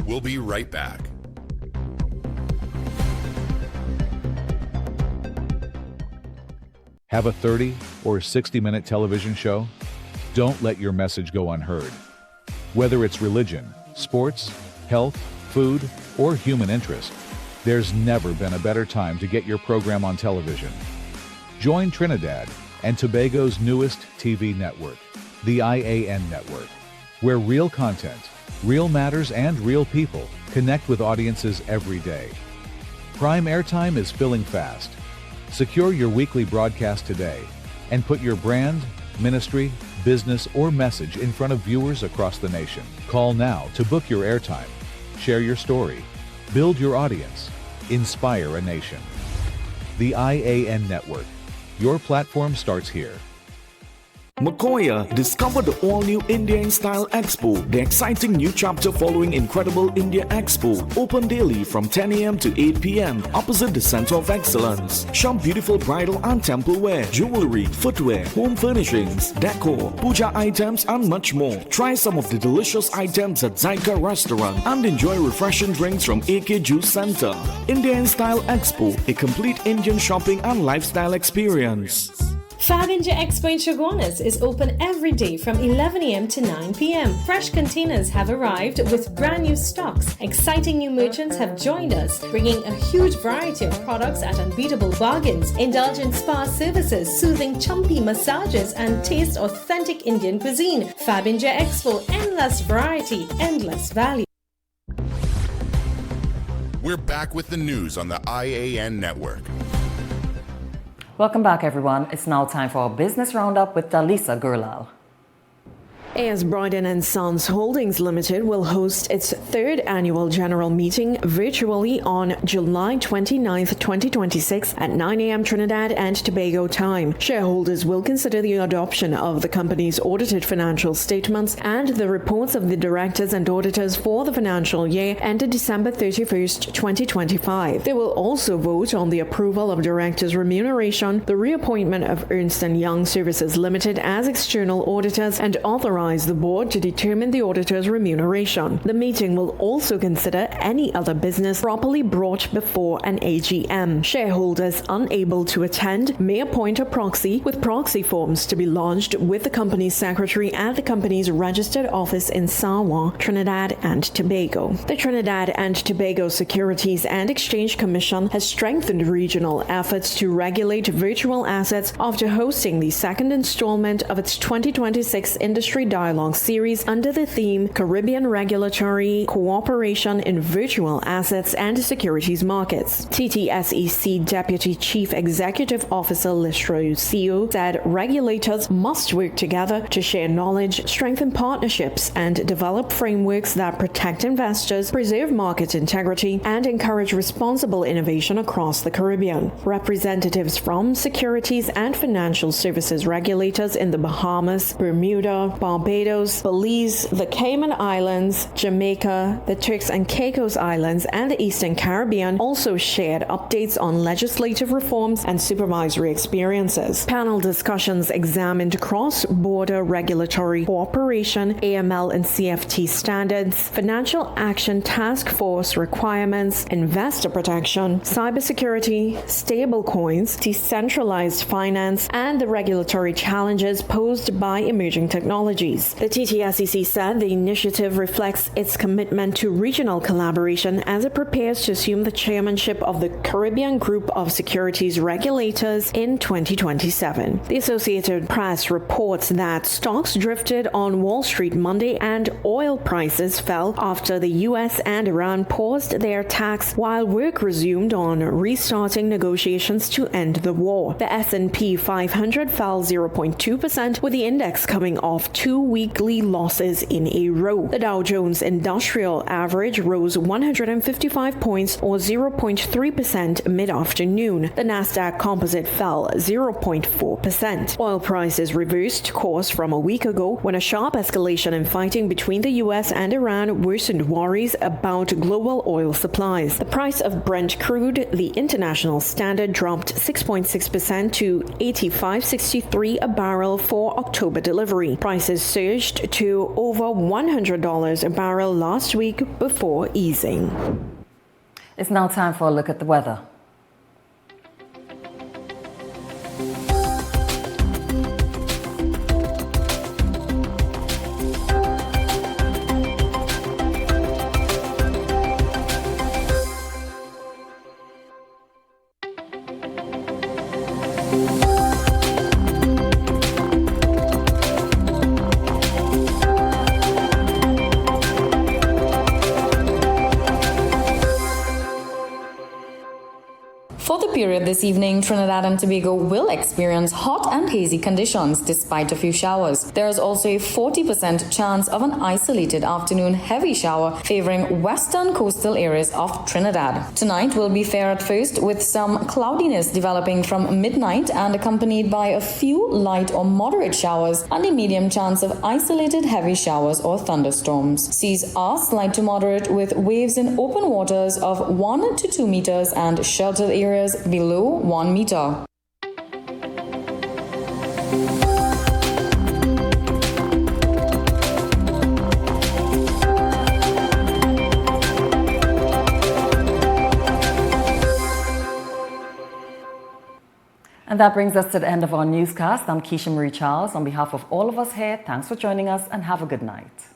We'll be right back. Have a 30 or 60-minute television show? Don't let your message go unheard. Whether it's religion, sports, health, food, or human interest, there's never been a better time to get your program on television. Join Trinidad and Tobago's newest TV network, the I.A.N. network, where real content, real matters, and real people connect with audiences every day. Prime airtime is filling fast. Secure your weekly broadcast today and put your brand, ministry, business, or message in front of viewers across the nation. Call now to book your airtime, share your story, build your audience, inspire a nation. The I.A.N. Network. Your platform starts here. Makoya, discover the all-new India in Style Expo, the exciting new chapter following Incredible India Expo. Open daily from 10 a.m. to 8 p.m. opposite the Center of Excellence. Shop beautiful bridal and temple wear, jewelry, footwear, home furnishings, decor, puja items, and much more. Try some of the delicious items at Zyka Restaurant and enjoy refreshing drinks from AK Juice Center. India in Style Expo, a complete Indian shopping and lifestyle experience. Fab India Expo in Chaguanas is open every day from 11 a.m. to 9 p.m. Fresh containers have arrived with brand new stocks. Exciting new merchants have joined us, bringing a huge variety of products at unbeatable bargains. Indulge in spa services, soothing chumpy massages, and taste authentic Indian cuisine. Fab India Expo, endless variety, endless value. We're back with the news on the I.A.N. network. Welcome back, everyone. It's now time for our business roundup with Dalisa Gurlal. A.S. Bryden & Sons Holdings Limited will host its third annual general meeting virtually on July 29, 2026 at 9 a.m. Trinidad and Tobago time. Shareholders will consider the adoption of the company's audited financial statements and the reports of the directors and auditors for the financial year ended December 31st, 2025. They will also vote on the approval of directors' remuneration, the reappointment of Ernst & Young Services Limited as external auditors, and authorize the board to determine the auditor's remuneration. The meeting will also consider any other business properly brought before an AGM. Shareholders unable to attend may appoint a proxy, with proxy forms to be lodged with the company's secretary at the company's registered office in Sawa, Trinidad and Tobago. The Trinidad and Tobago Securities and Exchange Commission has strengthened regional efforts to regulate virtual assets after hosting the second installment of its 2026 Industry Dialogue series under the theme Caribbean Regulatory Cooperation in Virtual Assets and Securities Markets. TTSEC Deputy Chief Executive Officer Listro CEO said regulators must work together to share knowledge, strengthen partnerships, and develop frameworks that protect investors, preserve market integrity, and encourage responsible innovation across the Caribbean. Representatives from securities and financial services regulators in the Bahamas, Bermuda, Barbados, Belize, the Cayman Islands, Jamaica, the Turks and Caicos Islands, and the Eastern Caribbean also shared updates on legislative reforms and supervisory experiences. Panel discussions examined cross-border regulatory cooperation, AML and CFT standards, financial action task force requirements, investor protection, cybersecurity, stablecoins, decentralized finance, and the regulatory challenges posed by emerging technologies. The TTSEC said the initiative reflects its commitment to regional collaboration as it prepares to assume the chairmanship of the Caribbean Group of Securities Regulators in 2027. The Associated Press reports that stocks drifted on Wall Street Monday and oil prices fell after the U.S. and Iran paused their attacks while work resumed on restarting negotiations to end the war. The S&P 500 fell 0.2%, with the index coming off 2 weekly losses in a row. The Dow Jones Industrial Average rose 155 points or 0.3% mid-afternoon. The Nasdaq Composite fell 0.4%. Oil prices reversed course from a week ago when a sharp escalation in fighting between the U.S. and Iran worsened worries about global oil supplies. The price of Brent crude, the international standard, dropped 6.6% to $85.63 a barrel for October delivery. Prices surged to over $100 a barrel last week before easing. It's now time for a look at the weather. For the period this evening, Trinidad and Tobago will experience hot and hazy conditions despite a few showers. There is also a 40% chance of an isolated afternoon heavy shower favoring western coastal areas of Trinidad. Tonight will be fair at first, with some cloudiness developing from midnight and accompanied by a few light or moderate showers and a medium chance of isolated heavy showers or thunderstorms. Seas are slight to moderate, with waves in open waters of 1 to 2 meters and sheltered areas below 1 meter. And that brings us to the end of our newscast. I'm Keisha Marie Charles. On behalf of all of us here, thanks for joining us and have a good night.